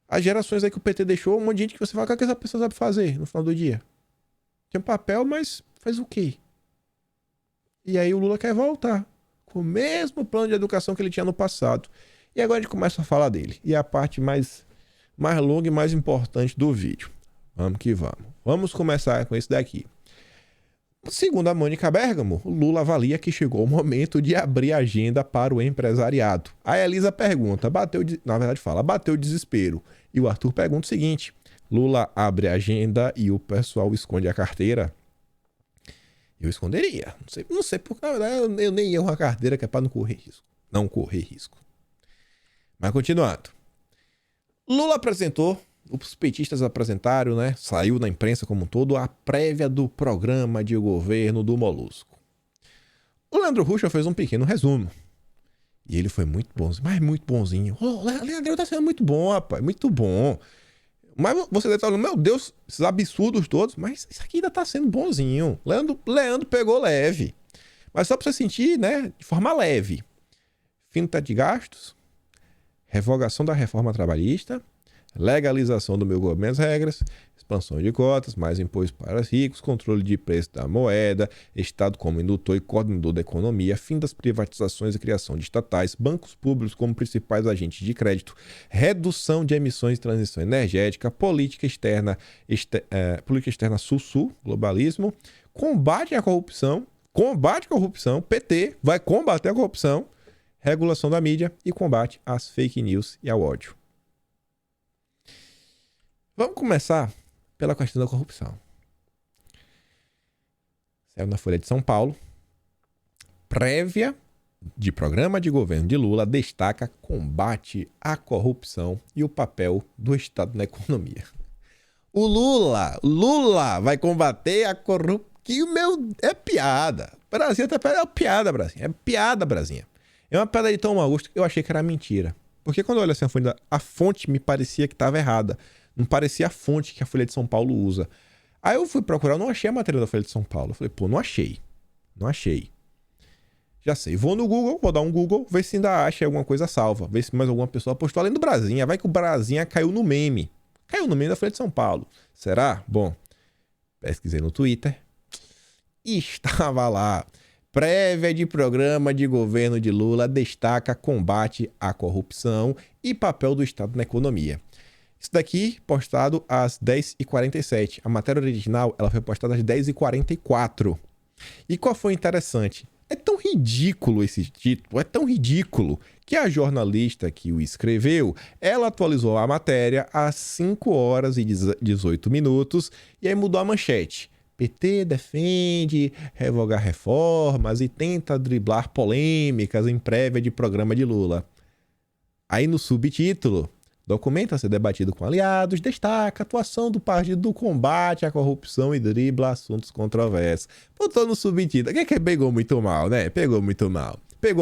As gerações aí que o PT deixou, um monte de gente que você fala, o que essa pessoa sabe fazer no final do dia? Tem um papel, mas faz o quê? E aí o Lula quer voltar com o mesmo plano de educação que ele tinha no passado. E agora a gente começa a falar dele. E é a parte mais longa e mais importante do vídeo. Vamos que vamos. Vamos começar com esse daqui. Segundo a Mônica Bergamo, o Lula avalia que chegou o momento de abrir a agenda para o empresariado. A Elisa pergunta, bateu o desespero. E o Arthur pergunta o seguinte, Lula abre a agenda e o pessoal esconde a carteira? Eu esconderia. Não sei porque, na verdade, eu nem ia uma carteira que é para não correr risco. Não correr risco. Mas continuando. Lula apresentou, os petistas apresentaram, né? Saiu na imprensa como um todo, a prévia do programa de governo do Molusco. O Leandro Ruschel fez um pequeno resumo. E ele foi muito bonzinho, mas muito bonzinho. O Leandro tá sendo muito bom, rapaz, muito bom. Mas você deve estar falando, meu Deus, esses absurdos todos, mas isso aqui ainda tá sendo bonzinho. Leandro pegou leve. Mas só pra você sentir, né, de forma leve. Fim do teto de gastos, revogação da reforma trabalhista, legalização do meu governo das regras, expansão de cotas, mais imposto para os ricos, controle de preço da moeda, Estado como indutor e coordenador da economia, fim das privatizações e criação de estatais, bancos públicos como principais agentes de crédito, redução de emissões e transição energética, política externa sul-sul, globalismo, combate à corrupção, PT vai combater a corrupção, regulação da mídia e combate às fake news e ao ódio. Vamos começar pela questão da corrupção. Saiu na Folha de São Paulo. Prévia de programa de governo de Lula destaca combate à corrupção e o papel do Estado na economia. O Lula vai combater a corrupção. Que o meu é piada. Brasil é piada, Brasil. É piada, Brasinha. É uma piada de tão mau gosto que eu achei que era mentira. Porque quando eu olhei assim a fonte me parecia que estava errada. Não parecia a fonte que a Folha de São Paulo usa. Aí eu fui procurar, eu não achei a matéria da Folha de São Paulo. Eu falei, pô, não achei. Já sei, vou no Google, vou dar um Google, ver se ainda acha alguma coisa salva. Ver se mais alguma pessoa postou além do Brasinha. Vai que o Brasinha caiu no meme. Caiu no meme da Folha de São Paulo. Será? Bom, pesquisei no Twitter. E estava lá. Prévia de programa de governo de Lula destaca combate à corrupção e papel do Estado na economia. Isso daqui postado às 10h47. A matéria original ela foi postada às 10h44. E qual foi interessante? É tão ridículo esse título, é tão ridículo que a jornalista que o escreveu, ela atualizou a matéria às 5h18 e aí mudou a manchete. PT defende revogar reformas e tenta driblar polêmicas em prévia de programa de Lula. Aí no subtítulo, documento a ser debatido com aliados, destaca a atuação do partido do combate à corrupção e dribla assuntos controversos. Botou no subtítulo. O que pegou muito mal, né? Pegou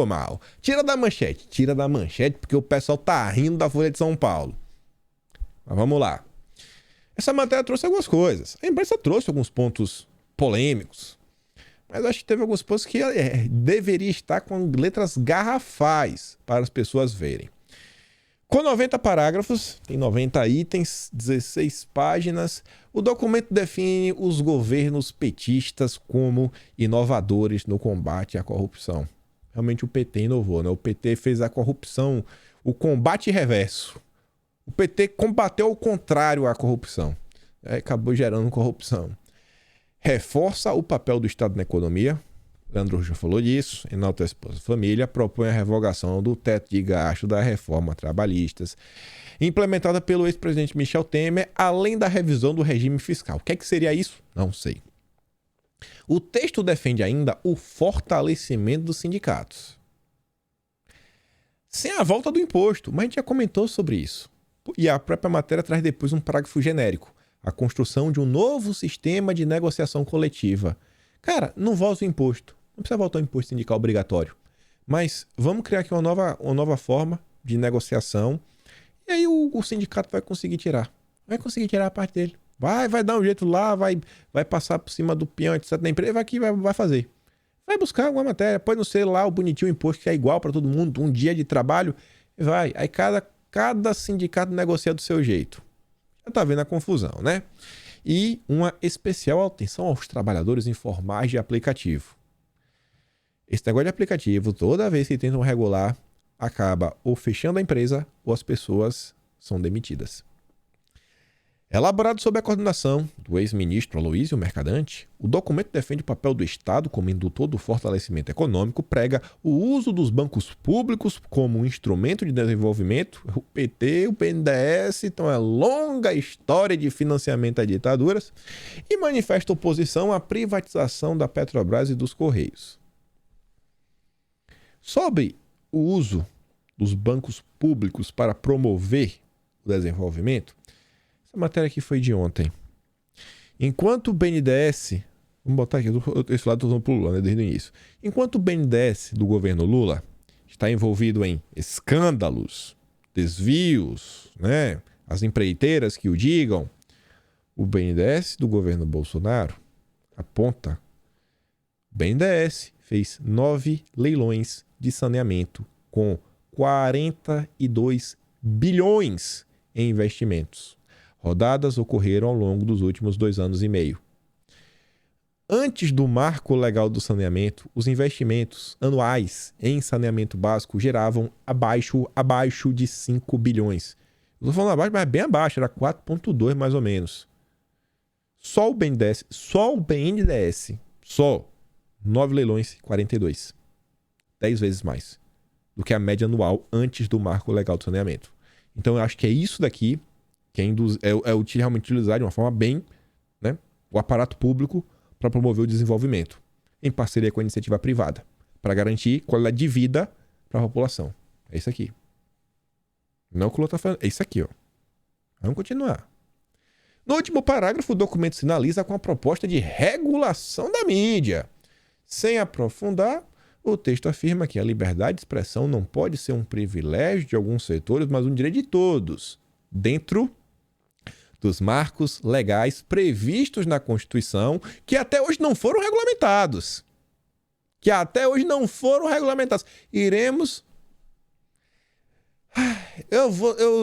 mal. Tira da manchete, porque o pessoal tá rindo da Folha de São Paulo. Mas vamos lá. Essa matéria trouxe algumas coisas. A imprensa trouxe alguns pontos polêmicos. Mas eu acho que teve alguns pontos que deveria estar com letras garrafais para as pessoas verem. Com 90 parágrafos, tem 90 itens, 16 páginas, o documento define os governos petistas como inovadores no combate à corrupção. Realmente o PT inovou, né? O PT fez a corrupção, o combate reverso. O PT combateu ao contrário à corrupção. Acabou gerando corrupção. Reforça o papel do Estado na economia. Leandro já falou disso. Enaltece a família. Propõe a revogação do teto de gasto da reforma trabalhista, implementada pelo ex-presidente Michel Temer, além da revisão do regime fiscal. O que seria isso? Não sei. O texto defende ainda o fortalecimento dos sindicatos. Sem a volta do imposto, mas a gente já comentou sobre isso. E a própria matéria traz depois um parágrafo genérico. A construção de um novo sistema de negociação coletiva. Cara, não volta o imposto. Não precisa voltar o imposto sindical obrigatório. Mas vamos criar aqui uma nova forma de negociação. E aí o sindicato vai conseguir tirar. Vai conseguir tirar a parte dele. Vai dar um jeito lá, vai passar por cima do peão, etc. da empresa, vai fazer. Vai buscar alguma matéria. Pode não ser lá o bonitinho imposto que é igual para todo mundo, um dia de trabalho. Vai. Aí cada sindicato negocia do seu jeito. Já tá vendo a confusão, né? E uma especial atenção aos trabalhadores informais de aplicativo. Esse negócio de aplicativo, toda vez que tentam regular, acaba ou fechando a empresa ou as pessoas são demitidas. Elaborado sob a coordenação do ex-ministro Aloysio Mercadante, o documento defende o papel do Estado como indutor do fortalecimento econômico, prega o uso dos bancos públicos como um instrumento de desenvolvimento. O PT, o BNDES, então é longa história de financiamento a ditaduras, e manifesta oposição à privatização da Petrobras e dos Correios. Sobre o uso dos bancos públicos para promover o desenvolvimento, essa matéria aqui foi de ontem. Enquanto o BNDES... Vamos botar aqui, esse lado eu estou pulando, né, desde o início. Enquanto o BNDES do governo Lula está envolvido em escândalos, desvios, né, as empreiteiras que o digam, o BNDES do governo Bolsonaro aponta. O BNDES fez 9 leilões de saneamento com 42 bilhões em investimentos. Rodadas ocorreram ao longo dos últimos 2 anos e meio. Antes do marco legal do saneamento, os investimentos anuais em saneamento básico geravam abaixo de 5 bilhões. Eu estou falando abaixo, mas bem abaixo, era 4,2 mais ou menos. Só o BNDES, 9 leilões, 42. 10 vezes mais do que a média anual antes do marco legal do saneamento. Então eu acho que é isso daqui que é realmente utilizar de uma forma bem, né, o aparato público para promover o desenvolvimento, em parceria com a iniciativa privada, para garantir qualidade de vida para a população. É isso aqui. Não é o que o Lula está falando, é isso aqui, ó. Vamos continuar. No último parágrafo, o documento sinaliza com a proposta de regulação da mídia. Sem aprofundar, o texto afirma que a liberdade de expressão não pode ser um privilégio de alguns setores, mas um direito de todos, dentro dos marcos legais previstos na Constituição, que até hoje não foram regulamentados. Iremos...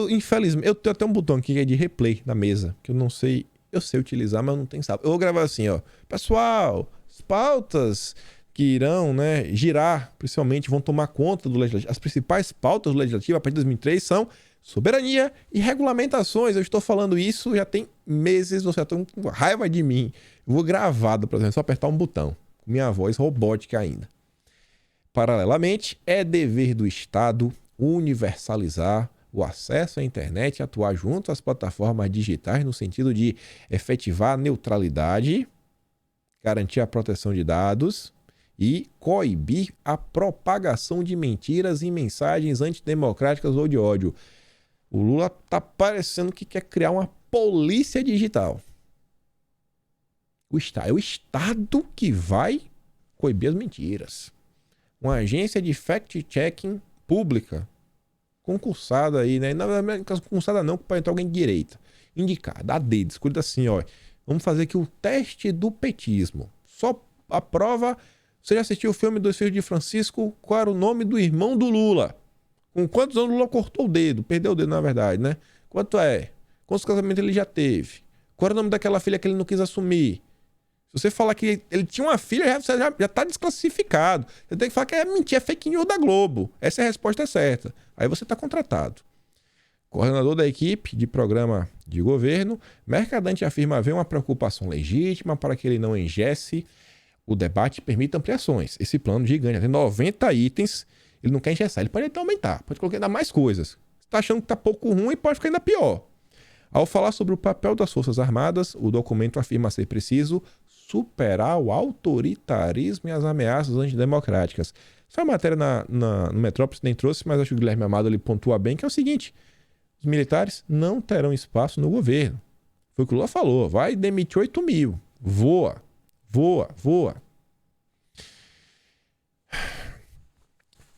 Infelizmente, eu tenho até um botão aqui que é de replay na mesa, que eu não sei, eu sei utilizar, mas não tem sábado. Eu vou gravar assim, ó. Pessoal, as pautas que irão, né, girar, principalmente, vão tomar conta do Legislativo. As principais pautas do Legislativo a partir de 2003 são soberania e regulamentações. Eu estou falando isso já tem meses, vocês já estão com raiva de mim. Eu vou gravado, por exemplo, só apertar um botão, com minha voz robótica ainda. Paralelamente, é dever do Estado universalizar o acesso à internet e atuar junto às plataformas digitais no sentido de efetivar a neutralidade, garantir a proteção de dados e coibir a propagação de mentiras e mensagens antidemocráticas ou de ódio. O Lula tá parecendo que quer criar uma polícia digital. É o Estado que vai coibir as mentiras. Uma agência de fact-checking pública, concursada aí, né? Não é concursada não, para entrar alguém de direita. Indicada, a dedo, escolhida assim, ó. Vamos fazer aqui o teste do petismo. Só a prova... Você já assistiu o filme Dois Filhos de Francisco? Qual era o nome do irmão do Lula? Com quantos anos o Lula cortou o dedo? Perdeu o dedo, na verdade, né? Quantos casamentos ele já teve? Qual era o nome daquela filha que ele não quis assumir? Se você falar que ele tinha uma filha, você já tá desclassificado. Você tem que falar que é mentira, é fake news da Globo. Essa é a resposta certa. Aí você tá contratado. Coordenador da equipe de programa de governo, Mercadante afirma haver uma preocupação legítima para que ele não engesse o debate e permita ampliações. Esse plano gigante, tem 90 itens, ele não quer engessar, ele pode até aumentar, pode colocar ainda mais coisas. Você tá achando que tá pouco ruim, pode ficar ainda pior. Ao falar sobre o papel das Forças Armadas, o documento afirma ser preciso superar o autoritarismo e as ameaças antidemocráticas. Essa matéria no Metrópolis nem trouxe, mas acho que o Guilherme Amado ele pontua bem, que é o seguinte: os militares não terão espaço no governo. Foi o que o Lula falou, vai demitir 8 mil. Voa.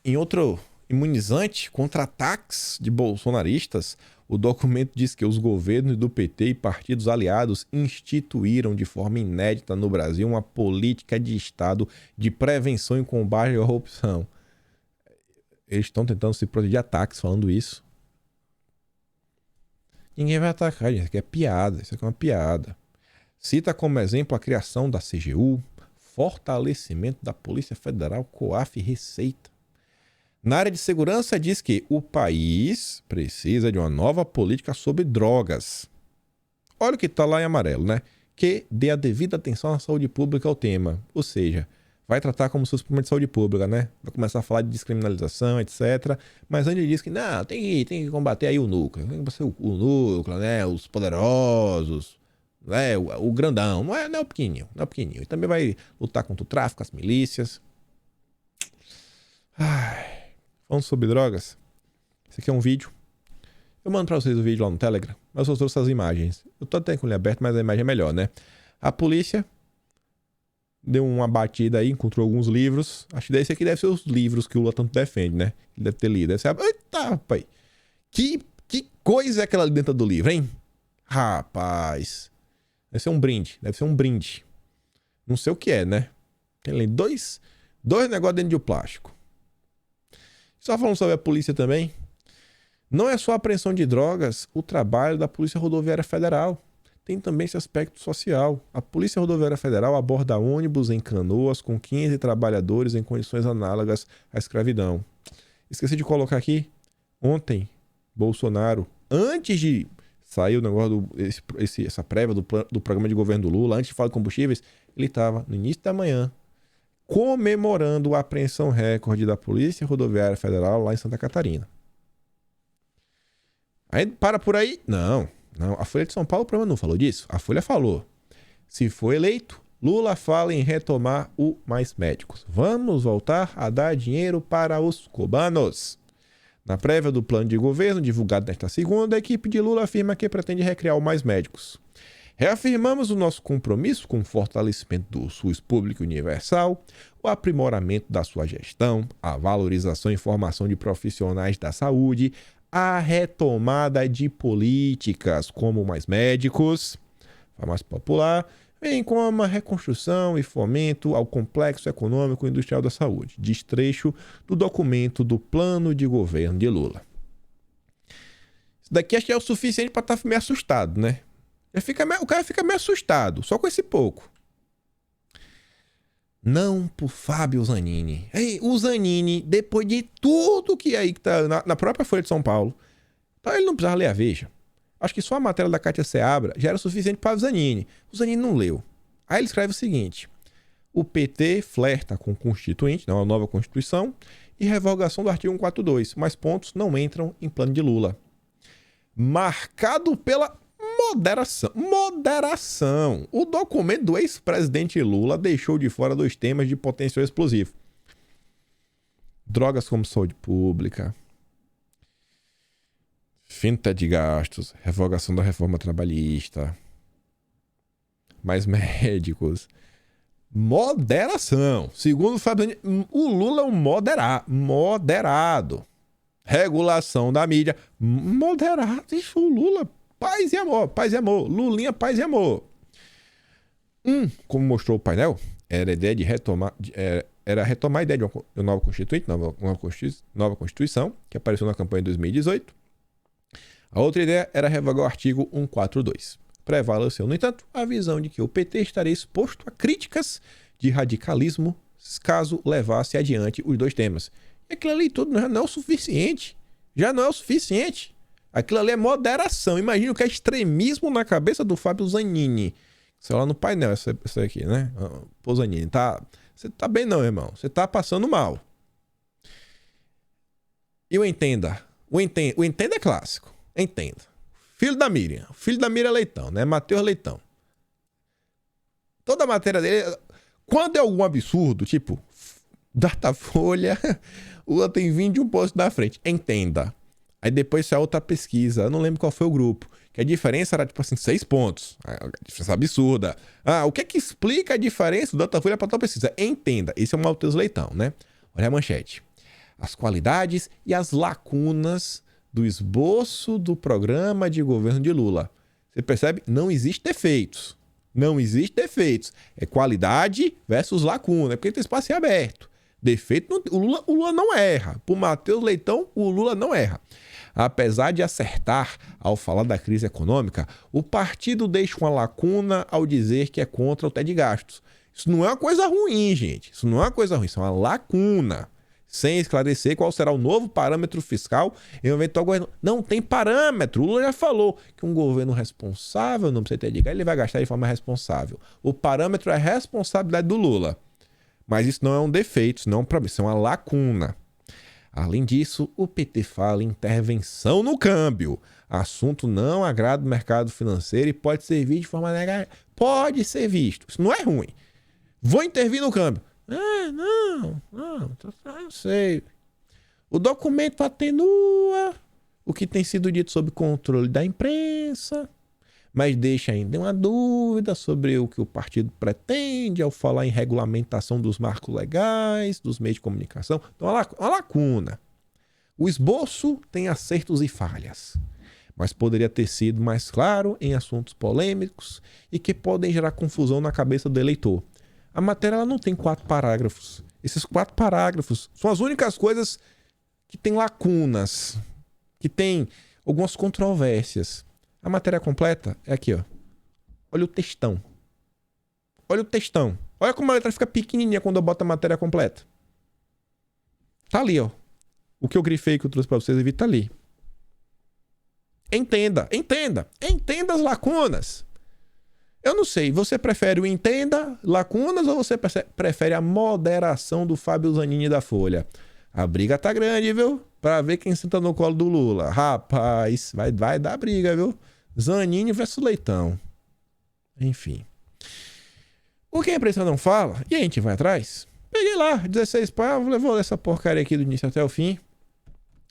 Em outro imunizante contra ataques de bolsonaristas, o documento diz que os governos do PT e partidos aliados instituíram de forma inédita no Brasil uma política de Estado de prevenção e combate à corrupção. Eles estão tentando se proteger de ataques falando isso. Ninguém vai atacar, gente. Isso aqui é piada. Isso aqui é uma piada. Cita como exemplo a criação da CGU, fortalecimento da Polícia Federal, COAF e Receita. Na área de segurança, diz que o país precisa de uma nova política sobre drogas. Olha o que está lá em amarelo, né? Que dê a devida atenção à saúde pública ao tema. Ou seja, vai tratar como se fosse problema de saúde pública, né? Vai começar a falar de descriminalização, etc. Mas antes diz que não, tem que combater aí o núcleo. Tem que combater o núcleo, né? Os poderosos, né? O grandão. Não é o pequenininho, não é o pequenininho. E também vai lutar contra o tráfico, as milícias. Falando sobre drogas, esse aqui é um vídeo. Eu mando pra vocês o vídeo lá no Telegram, mas eu só trouxe as imagens. Eu tô até com ele aberto, mas a imagem é melhor, né? A polícia deu uma batida aí, encontrou alguns livros. Acho que esse aqui deve ser os livros que o Lula tanto defende, né? Ele deve ter lido. Deve ser... Eita, rapaz! Que coisa é aquela ali dentro do livro, hein? Rapaz. Deve ser um brinde. Não sei o que é, né? Tem dois negócios dentro de um plástico. Só falando sobre a polícia também. Não é só a apreensão de drogas, o trabalho da Polícia Rodoviária Federal. Tem também esse aspecto social. A Polícia Rodoviária Federal aborda ônibus em Canoas com 15 trabalhadores em condições análogas à escravidão. Esqueci de colocar aqui. Ontem, Bolsonaro, antes de sair o negócio, essa prévia do programa de governo do Lula, antes de falar de combustíveis, ele estava, no início da manhã, comemorando a apreensão recorde da Polícia Rodoviária Federal lá em Santa Catarina. Aí, para por aí? Não. A Folha de São Paulo, o programa não falou disso. A Folha falou. Se for eleito, Lula fala em retomar o Mais Médicos. Vamos voltar a dar dinheiro para os cubanos. Na prévia do plano de governo, divulgado nesta segunda, a equipe de Lula afirma que pretende recriar o Mais Médicos. Reafirmamos o nosso compromisso com o fortalecimento do SUS público e universal, o aprimoramento da sua gestão, a valorização e formação de profissionais da saúde, a retomada de políticas como Mais Médicos, farmácia popular, bem como a reconstrução e fomento ao complexo econômico e industrial da saúde, diz trecho do documento do plano de governo de Lula. Isso daqui acho que é o suficiente para estar meio assustado, né? O cara fica meio assustado, só com esse pouco. Não por Fábio Zanini. O Zanini, depois de tudo que aí que tá na própria Folha de São Paulo, então ele não precisava ler a Veja. Acho que só a matéria da Kátia Seabra já era suficiente para o Zanini. O Zanini não leu. Aí ele escreve o seguinte: o PT flerta com o Constituinte, não, a nova Constituição, e revogação do artigo 142, mas pontos não entram em plano de Lula. Marcado pela moderação. O documento do ex-presidente Lula deixou de fora 2 temas de potencial explosivo: drogas como saúde pública, fim de gastos, revogação da reforma trabalhista, mais médicos. Moderação. Segundo o Fábio, o Lula é um moderado. Regulação da mídia. Moderado. Isso, o Lula. Paz e amor. Lulinha, paz e amor. Como mostrou o painel, era a ideia de retomar a ideia de uma nova Constituição, que apareceu na campanha de 2018. A outra ideia era revogar o artigo 142. Prevaleceu, no entanto, a visão de que o PT estaria exposto a críticas de radicalismo caso levasse adiante os 2 temas. E aquilo ali tudo já não é o suficiente. Aquilo ali é moderação. Imagina o que é extremismo na cabeça do Fábio Zanini. Sei lá no painel, essa aqui, né? Pô, Zanini, você tá bem não, irmão. Você tá passando mal. E o entenda é clássico. Entenda. Filho da Miriam Leitão, né? Matheus Leitão. Toda a matéria dele, quando é algum absurdo, tipo, Datafolha, o Lula tem 21 postos na frente. Entenda. Aí depois sai outra pesquisa, eu não lembro qual foi o grupo, que a diferença era tipo assim, 6 pontos. A diferença absurda. O que é que explica a diferença do Datafolha para tal pesquisa? Entenda. Esse é o Matheus Leitão, né? Olha a manchete. As qualidades e as lacunas do esboço do programa de governo de Lula. Você percebe? Não existe defeitos. É qualidade versus lacuna. É porque tem espaço em aberto. Defeito, o Lula não erra. Por Matheus Leitão, o Lula não erra. Apesar de acertar ao falar da crise econômica, o partido deixa uma lacuna ao dizer que é contra o teto de gastos. Isso não é uma coisa ruim, gente. Isso é uma lacuna. Sem esclarecer qual será o novo parâmetro fiscal em um eventual governo. Não tem parâmetro. O Lula já falou que um governo responsável não precisa ter de gastos, ele vai gastar de forma responsável. O parâmetro é a responsabilidade do Lula. Mas isso não é um defeito, isso não é um problema, isso é uma lacuna. Além disso, o PT fala em intervenção no câmbio. Assunto não agrada o mercado financeiro e pode ser visto de forma negativa. Pode ser visto. Isso não é ruim. Vou intervir no câmbio. Não sei. O documento atenua o que tem sido dito sob controle da imprensa, mas deixa ainda uma dúvida sobre o que o partido pretende ao falar em regulamentação dos marcos legais, dos meios de comunicação. Então, uma lacuna. O esboço tem acertos e falhas, mas poderia ter sido mais claro em assuntos polêmicos e que podem gerar confusão na cabeça do eleitor. A matéria ela não tem 4 parágrafos. Esses 4 parágrafos são as únicas coisas que têm lacunas, que tem algumas controvérsias. A matéria completa é aqui, ó. Olha o textão. Olha o textão. Olha como a letra fica pequenininha quando eu boto a matéria completa. Tá ali, ó. O que eu grifei que eu trouxe pra vocês e tá ali. Entenda as lacunas. Eu não sei, você prefere o entenda lacunas ou você prefere a moderação do Fábio Zanini da Folha? A briga tá grande, viu? Pra ver quem senta no colo do Lula. Rapaz, vai dar briga, viu? Zanini versus Leitão. Enfim. O que a imprensa não fala, e a gente vai atrás, peguei lá, 16 páginas, vou ler essa porcaria aqui do início até o fim.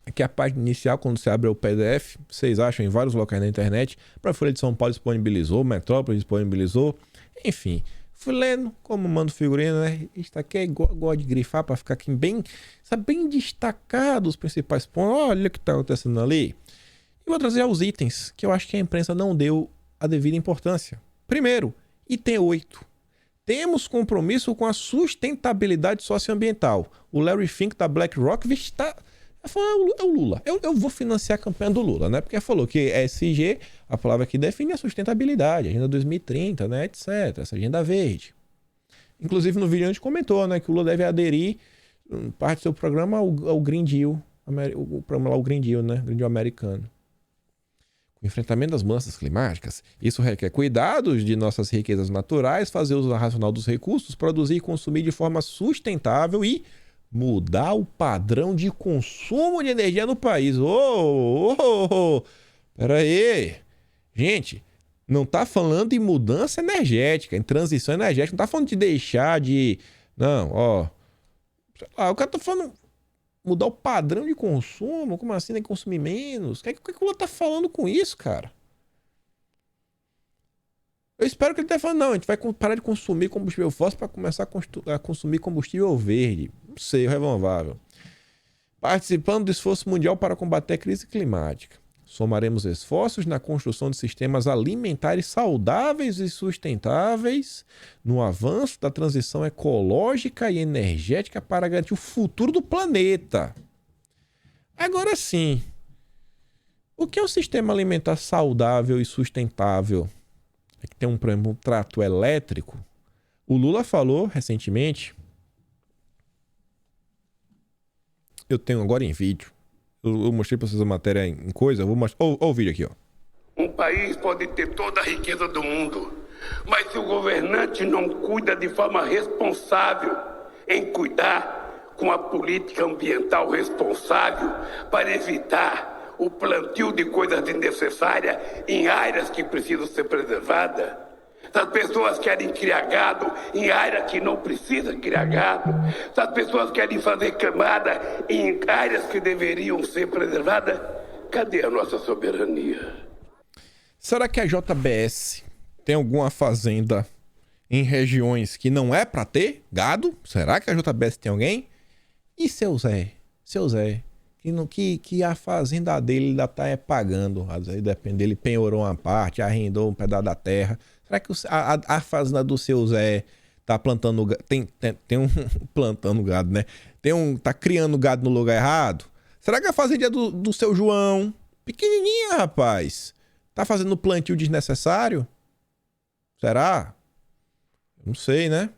Aqui é a página inicial, quando você abre o PDF, vocês acham em vários locais na internet. A Folha de São Paulo disponibilizou, Metrópole disponibilizou, enfim. Fui lendo, como mando figurino, né? Isso aqui é igual de grifar para ficar aqui bem, sabe, bem destacado os principais pontos. Olha o que está acontecendo ali. E vou trazer os itens que eu acho que a imprensa não deu a devida importância. Primeiro, item 8. Temos compromisso com a sustentabilidade socioambiental. O Larry Fink da BlackRock está... é o Lula. Eu vou financiar a campanha do Lula, né? Porque falou que ESG, a palavra que define a sustentabilidade, Agenda 2030, né? Etc. Essa agenda verde. Inclusive, no vídeo a gente comentou, né? Que o Lula deve aderir parte do seu programa ao Green Deal. O programa lá, o Green Deal, né? Green Deal americano. O enfrentamento das mudanças climáticas. Isso requer cuidados de nossas riquezas naturais, fazer uso racional dos recursos, produzir e consumir de forma sustentável e mudar o padrão de consumo de energia no país. Pera aí. Gente, não tá falando em mudança energética, em transição energética. Não tá falando de deixar de... Não, ó. Sei lá, o cara tá falando mudar o padrão de consumo. Como assim, tem que consumir menos? O que o Lula tá falando com isso, cara? Eu espero que ele esteja falando, não, a gente vai parar de consumir combustível fóssil para começar a consumir combustível verde. Não sei, renovável. Participando do esforço mundial para combater a crise climática. Somaremos esforços na construção de sistemas alimentares saudáveis e sustentáveis, no avanço da transição ecológica e energética para garantir o futuro do planeta. Agora sim, o que é um sistema alimentar saudável e sustentável? É que tem um trato elétrico. O Lula falou recentemente, eu tenho agora em vídeo, eu mostrei para vocês a matéria em coisa, eu vou mostrar, olha o vídeo aqui, ó. Um país pode ter toda a riqueza do mundo, mas se o governante não cuida de forma responsável em cuidar com a política ambiental responsável para evitar o plantio de coisas desnecessárias em áreas que precisam ser preservadas. As pessoas querem criar gado em áreas que não precisa criar gado. As pessoas querem fazer camada em áreas que deveriam ser preservadas. Cadê a nossa soberania? Será que a JBS tem alguma fazenda em regiões que não é para ter gado? Será que a JBS tem alguém? E seu Zé? Que a fazenda dele ainda tá pagando. Às vezes depende, ele penhorou uma parte, arrendou um pedaço da terra. Será que a fazenda do seu Zé tá plantando gado? Tem um plantando gado, né? Tá criando gado no lugar errado? Será que a fazenda do seu João, pequenininha, rapaz, tá fazendo plantio desnecessário? Será? Não sei, né?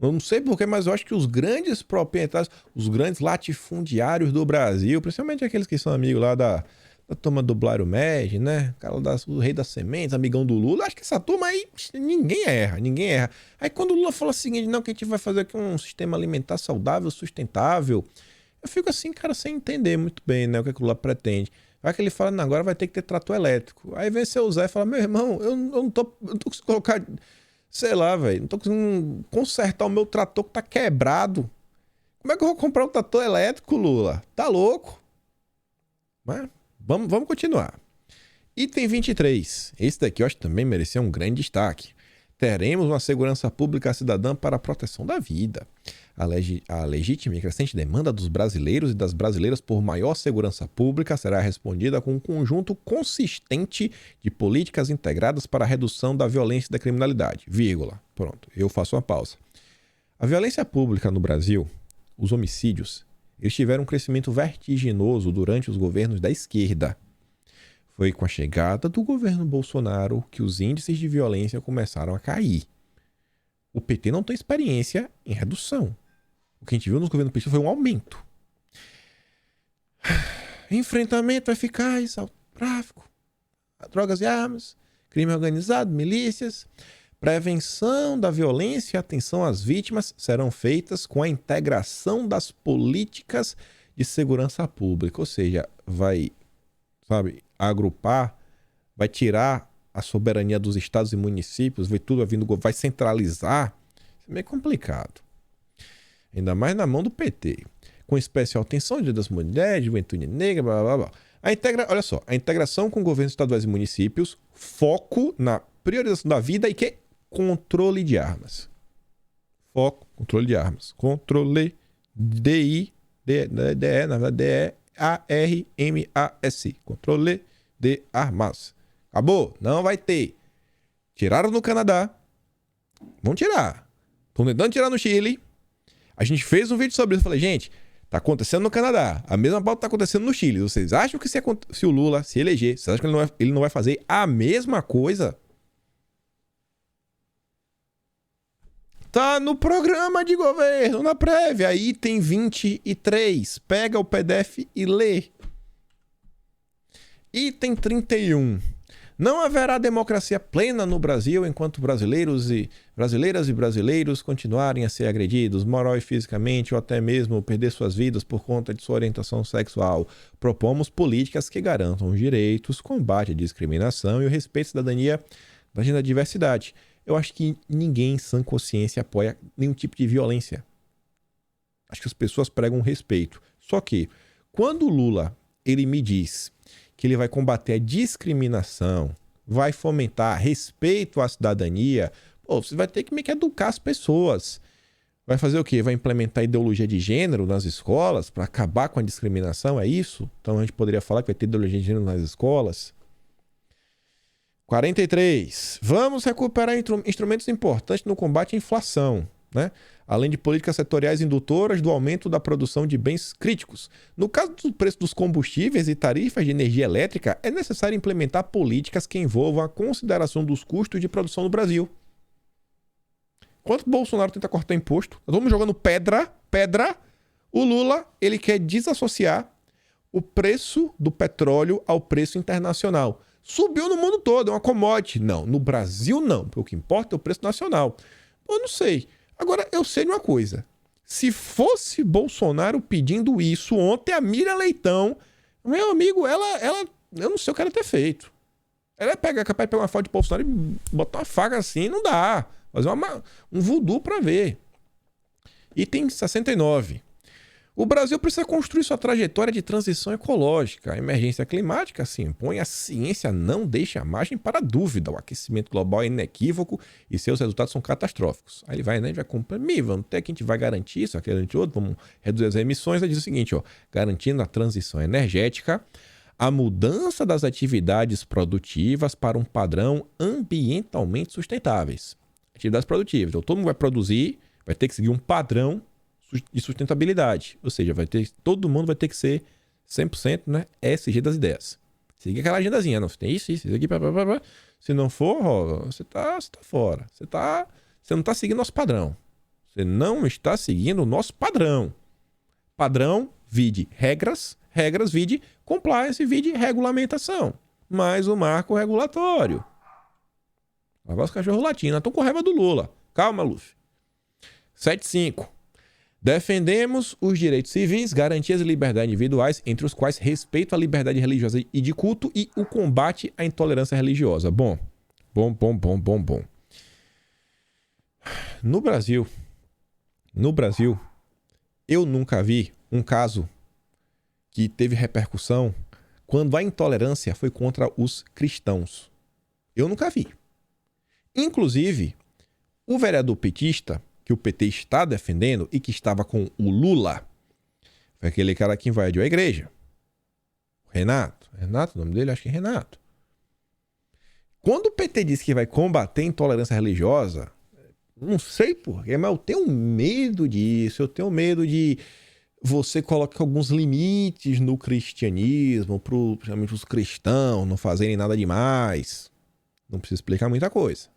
Eu não sei porquê, mas eu acho que os grandes proprietários, os grandes latifundiários do Brasil, principalmente aqueles que são amigos lá da turma do Blairo Med, né? O rei das sementes, amigão do Lula, acho que essa turma aí, ninguém erra. Aí quando o Lula fala o seguinte, não, que a gente vai fazer aqui um sistema alimentar saudável, sustentável, eu fico assim, cara, sem entender muito bem, né, o que o Lula pretende. Vai que ele fala, não, agora vai ter que ter trator elétrico. Aí vem seu Zé e fala, meu irmão, eu não tô conseguindo colocar... Sei lá, velho. Não tô conseguindo consertar o meu trator que tá quebrado. Como é que eu vou comprar um trator elétrico, Lula? Tá louco? Mas vamos continuar. Item 23. Esse daqui eu acho que também merecia um grande destaque. Teremos uma segurança pública cidadã para a proteção da vida. A legítima e crescente demanda dos brasileiros e das brasileiras por maior segurança pública será respondida com um conjunto consistente de políticas integradas para a redução da violência e da criminalidade. Vírgula. Pronto, eu faço uma pausa. A violência pública no Brasil, os homicídios, eles tiveram um crescimento vertiginoso durante os governos da esquerda. Foi com a chegada do governo Bolsonaro que os índices de violência começaram a cair. O PT não tem experiência em redução. O que a gente viu no governo PT foi um aumento. Enfrentamento eficaz ao tráfico, a drogas e armas, crime organizado, milícias, prevenção da violência e atenção às vítimas serão feitas com a integração das políticas de segurança pública. Ou seja, vai, agrupar, vai tirar a soberania dos estados e municípios, vai centralizar. Isso é meio complicado. Ainda mais na mão do PT. Com especial atenção ao Dia das Mulheres, Juventude Negra, blá blá blá. Olha só, a integração com governos estaduais e municípios, foco na priorização da vida e que? Controle de armas. Foco, controle de armas. Controle na verdade, D-E-A-R-M-A-S. Controle de armas. Acabou, não vai ter. Tiraram no Canadá. Vão tirar. Estão tentando tirar no Chile. A gente fez um vídeo sobre isso. Eu falei, gente, tá acontecendo no Canadá. A mesma pauta tá acontecendo no Chile. Vocês acham que se o Lula se eleger, vocês acham que ele não vai fazer a mesma coisa? Tá no programa de governo, na prévia, item 23. Pega o PDF e lê. Item 31. Não haverá democracia plena no Brasil enquanto brasileiras e brasileiros continuarem a ser agredidos moral e fisicamente ou até mesmo perder suas vidas por conta de sua orientação sexual. Propomos políticas que garantam os direitos, combate à discriminação e o respeito à cidadania da diversidade. Eu acho que ninguém em sã consciência apoia nenhum tipo de violência. Acho que as pessoas pregam respeito. Só que, quando o Lula ele me diz que ele vai combater a discriminação, vai fomentar respeito à cidadania, você vai ter que meio que educar as pessoas. Vai fazer o quê? Vai implementar ideologia de gênero nas escolas para acabar com a discriminação? É isso? Então a gente poderia falar que vai ter ideologia de gênero nas escolas? 43. Vamos recuperar instrumentos importantes no combate à inflação, né? Além de políticas setoriais indutoras do aumento da produção de bens críticos. No caso do preço dos combustíveis e tarifas de energia elétrica, é necessário implementar políticas que envolvam a consideração dos custos de produção no Brasil. Enquanto o Bolsonaro tenta cortar imposto, nós vamos jogando pedra, o Lula ele quer desassociar o preço do petróleo ao preço internacional. Subiu no mundo todo, é uma commodity. Não, no Brasil não, porque o que importa é o preço nacional. Eu não sei. Agora, eu sei de uma coisa. Se fosse Bolsonaro pedindo isso ontem, a Miriam Leitão, meu amigo, ela eu não sei o que ela ter feito. Ela é capaz de pegar uma foto de Bolsonaro e botar uma faca assim, não dá. Fazer um voodoo pra ver. Item 69. O Brasil precisa construir sua trajetória de transição ecológica. A emergência climática se impõe, a ciência não deixa margem para dúvida. O aquecimento global é inequívoco e seus resultados são catastróficos. Aí ele vai, né? A gente vai comprar, vamos ter que a gente vai garantir isso, aquele outro, vamos reduzir as emissões. Ele diz o seguinte, garantindo a transição energética, a mudança das atividades produtivas para um padrão ambientalmente sustentáveis. Atividades produtivas. Então todo mundo vai produzir, vai ter que seguir um padrão de sustentabilidade, ou seja, todo mundo vai ter que ser 100%, né, SG das ideias. Seguir aquela agendazinha, não, você tem isso aqui, se não for, você tá fora, você não está seguindo nosso padrão, você não está seguindo o nosso padrão. Padrão, vide regras, vide compliance, vide regulamentação, mais o marco regulatório. Agora os cachorros latindo, estão com raiva do Lula, calma, Luffy. 75. Defendemos os direitos civis, garantias e liberdades individuais, entre os quais respeito à liberdade religiosa e de culto e o combate à intolerância religiosa. Bom. No Brasil, eu nunca vi um caso que teve repercussão quando a intolerância foi contra os cristãos. Eu nunca vi. Inclusive, O vereador petista, que o PT está defendendo e que estava com o Lula, foi aquele cara que invadiu a igreja. Renato. Renato, o nome dele? Acho que é Renato. Quando o PT diz que vai combater a intolerância religiosa, não sei porquê, mas eu tenho medo disso. Eu tenho medo de você colocar alguns limites no cristianismo, principalmente os cristãos não fazerem nada demais. Não precisa explicar muita coisa.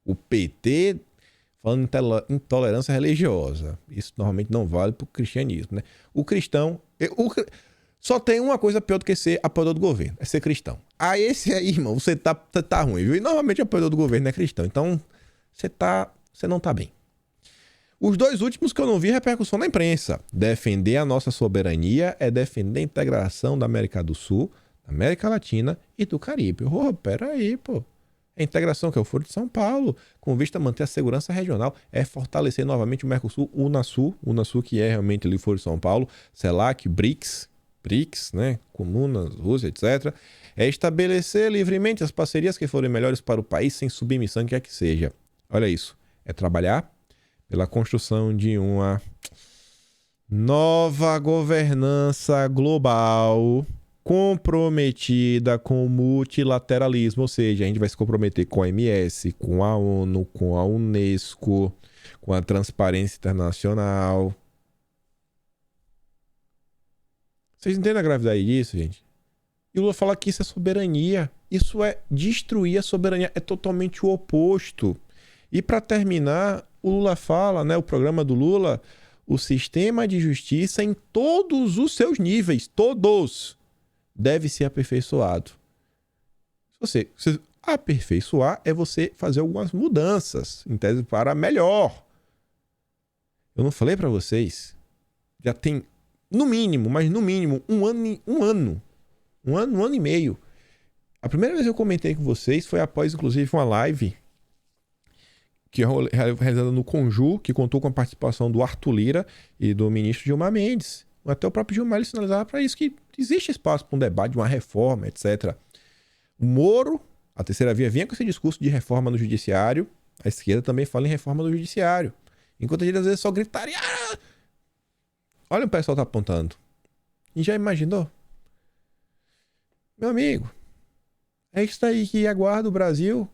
O PT falando em intolerância religiosa. Isso normalmente não vale para o cristianismo, né? O cristão... Só tem uma coisa pior do que ser apoiador do governo, é ser cristão. Ah, esse aí, irmão, você tá ruim, viu? E normalmente apoiador do governo é cristão, então você não tá bem. Os dois últimos que eu não vi repercussão na imprensa. Defender a nossa soberania é defender a integração da América do Sul, da América Latina e do Caribe. Peraí, pô. A integração que é o Foro de São Paulo, com vista a manter a segurança regional, é fortalecer novamente o Mercosul, o Unasul, que é realmente ali o Foro de São Paulo, CELAC, BRICS, né, comunas, Rússia, etc. É estabelecer livremente as parcerias que forem melhores para o país, sem submissão, quer que seja. Olha isso, é trabalhar pela construção de uma nova governança global comprometida com o multilateralismo, ou seja, a gente vai se comprometer com a OMS, com a ONU, com a Unesco, com a Transparência Internacional. Vocês entendem a gravidade disso, gente? E o Lula fala que isso é soberania. Isso é destruir a soberania. É totalmente o oposto. E para terminar, o Lula fala, né, o programa do Lula, o sistema de justiça em todos os seus níveis, todos, deve ser aperfeiçoado. Você aperfeiçoar é você fazer algumas mudanças, em tese, para melhor. Eu não falei para vocês, já tem no mínimo um ano e meio. A primeira vez que eu comentei com vocês foi após, inclusive, uma live que é realizada no Conju, que contou com a participação do Arthur Lira e do ministro Gilmar Mendes. Até o próprio Gilmar sinalizava para isso, que existe espaço para um debate de uma reforma, etc. O Moro, a terceira via, vinha com esse discurso de reforma no judiciário. A esquerda também fala em reforma no judiciário. Enquanto a gente às vezes só gritaria. Olha o pessoal tá apontando. E já imaginou? Meu amigo, é isso aí que aguarda o Brasil,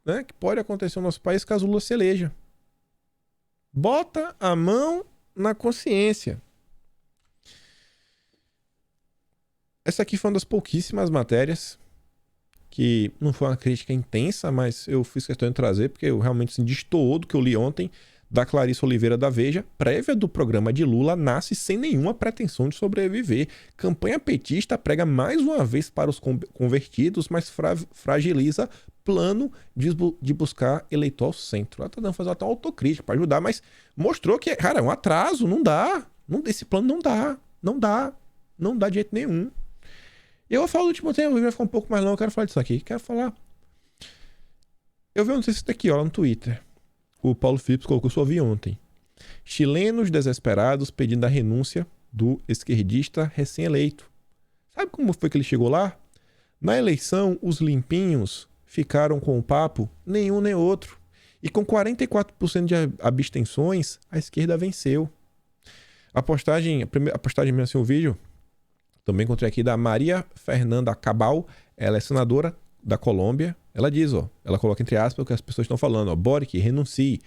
né? Que pode acontecer no nosso país caso o Lula se eleja. Bota a mão na consciência. Essa aqui foi uma das pouquíssimas matérias que não foi uma crítica intensa, mas eu fiz questão de trazer porque eu realmente assim, destoou do que eu li ontem da Clarissa Oliveira da Veja. Prévia do programa de Lula nasce sem nenhuma pretensão de sobreviver. Campanha petista prega mais uma vez para os convertidos, mas fragiliza plano de buscar eleitor ao centro. Ela tá dando fazer até uma autocrítica para ajudar, mas mostrou que, cara, é um atraso, não dá. Esse plano não dá de jeito nenhum. Eu falo do último tempo, vai ficar um pouco mais longo, eu quero falar disso aqui. Eu vi um notícia aqui, ó, no Twitter. O Paulo Phillips colocou, só vi ontem. Chilenos desesperados pedindo a renúncia do esquerdista recém-eleito. Sabe como foi que ele chegou lá? Na eleição, os limpinhos ficaram com o papo nenhum nem outro. E com 44% de abstenções, a esquerda venceu. A postagem mesmo assim, o vídeo, também encontrei aqui da Maria Fernanda Cabal. Ela é senadora da Colômbia. Ela diz, ó, ela coloca entre aspas o que as pessoas estão falando, ó, Boric, renuncie.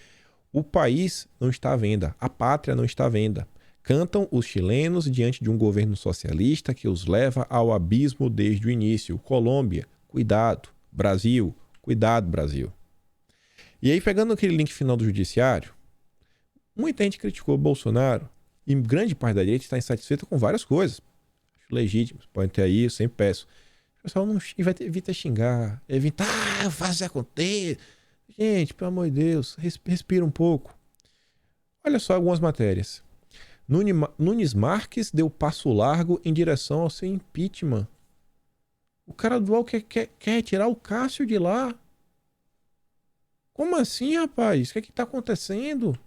O país não está à venda, a pátria não está à venda. Cantam os chilenos diante de um governo socialista que os leva ao abismo desde o início. Colômbia, cuidado. Brasil, cuidado, Brasil. E aí, pegando aquele link final do judiciário, muita gente criticou o Bolsonaro e grande parte da direita está insatisfeita com várias coisas. Acho legítimo, pode ter aí, eu sempre peço. O pessoal não evita xingar, evita, fazer acontecer. Gente, pelo amor de Deus, respira um pouco. Olha só algumas matérias. Nunes Marques deu passo largo em direção ao seu impeachment. O cara do UOL quer tirar o Cássio de lá. Como assim, rapaz? O que está acontecendo?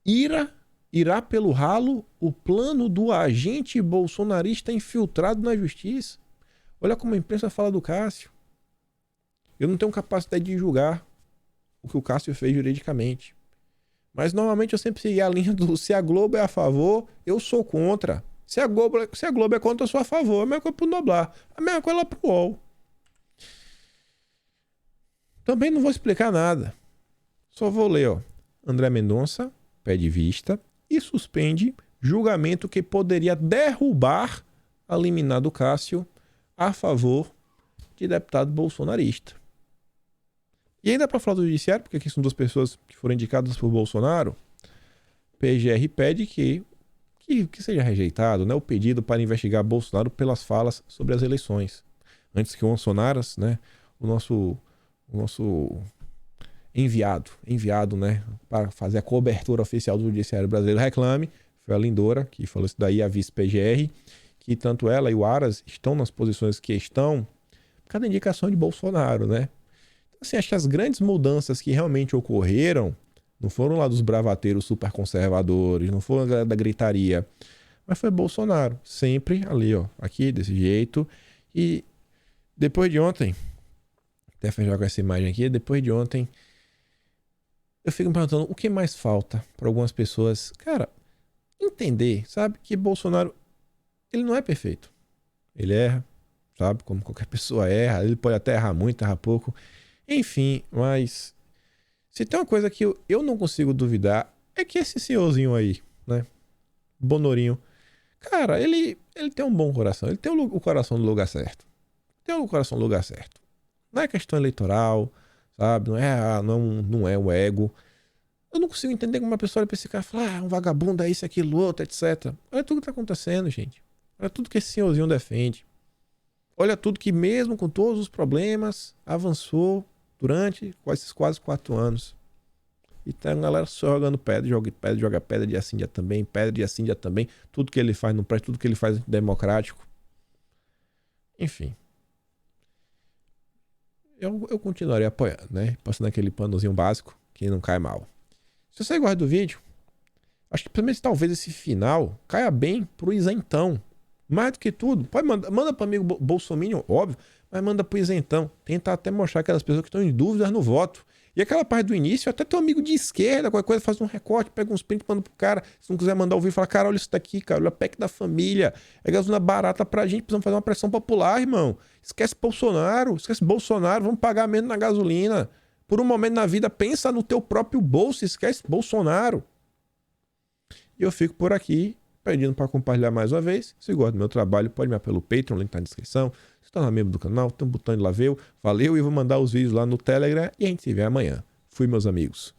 Irá pelo ralo o plano do agente bolsonarista infiltrado na justiça. Olha como a imprensa fala do Cássio. Eu não tenho capacidade de julgar. o que o Cássio fez juridicamente. Mas normalmente eu sempre segui a linha do se a Globo é a favor, eu sou contra. Se a Globo é contra, eu sou a favor. A mesma coisa pro Noblar. A mesma coisa lá pro UOL. Também não vou explicar nada. Só vou ler, ó. André Mendonça pede vista e suspende julgamento que poderia derrubar a liminar do Cássio a favor de deputado bolsonarista. E ainda para falar do judiciário, porque aqui são duas pessoas que foram indicadas por Bolsonaro, PGR pede que seja rejeitado, né, o pedido para investigar Bolsonaro pelas falas sobre as eleições. Antes que o Sonaras, né, o nosso enviado, né, para fazer a cobertura oficial do judiciário brasileiro reclame, foi a Lindora, que falou isso daí, a vice-PGR, que tanto ela e o Aras estão nas posições que estão por causa da indicação de Bolsonaro, né? Assim, acho que as grandes mudanças que realmente ocorreram não foram lá dos bravateiros super conservadores, não foram da gritaria, mas foi Bolsonaro, sempre ali, ó, aqui desse jeito. E depois de ontem, até fechar com essa imagem aqui, depois de ontem, eu fico me perguntando o que mais falta para algumas pessoas, cara, entender, sabe, que Bolsonaro, ele não é perfeito. Ele erra, sabe, como qualquer pessoa erra, ele pode até errar muito, errar pouco. Enfim, mas se tem uma coisa que eu não consigo duvidar é que esse senhorzinho aí, né, Bonorinho, cara, ele tem um bom coração, ele tem o coração no lugar certo. Tem o coração no lugar certo. Não é questão eleitoral, sabe, não é o ego. Eu não consigo entender como uma pessoa olha pra esse cara e fala, um vagabundo é isso, aquilo, outro, etc. Olha tudo que tá acontecendo, gente. Olha tudo que esse senhorzinho defende. Olha tudo que mesmo com todos os problemas, avançou durante esses quase 4 anos. E tá a galera só jogando pedra, joga pedra dia sim, dia também, pedra dia sim, dia também. Tudo que ele faz não presta, tudo que ele faz é democrático. Enfim. Eu continuarei apoiando, né? Passando aquele panozinho básico que não cai mal. Se você gosta do vídeo, acho que principalmente talvez esse final caia bem pro isentão. Mais do que tudo, pode manda para amigo bolsominion, óbvio, mas manda pro isentão. Tenta até mostrar aquelas pessoas que estão em dúvidas no voto. E aquela parte do início, até teu amigo de esquerda, qualquer coisa, faz um recorte, pega uns prints, manda pro cara. Se não quiser mandar ouvir, fala, cara, olha isso daqui, cara, olha a PEC da família. É gasolina barata pra gente, precisamos fazer uma pressão popular, irmão. Esquece Bolsonaro, vamos pagar menos na gasolina. Por um momento na vida, pensa no teu próprio bolso, esquece Bolsonaro. E eu fico por aqui, pedindo para compartilhar mais uma vez. Se gosta do meu trabalho, pode me apoiar pelo Patreon, o link tá na descrição. Se tornar membro do canal, tem um botão de lá, valeu, e vou mandar os vídeos lá no Telegram e a gente se vê amanhã. Fui, meus amigos.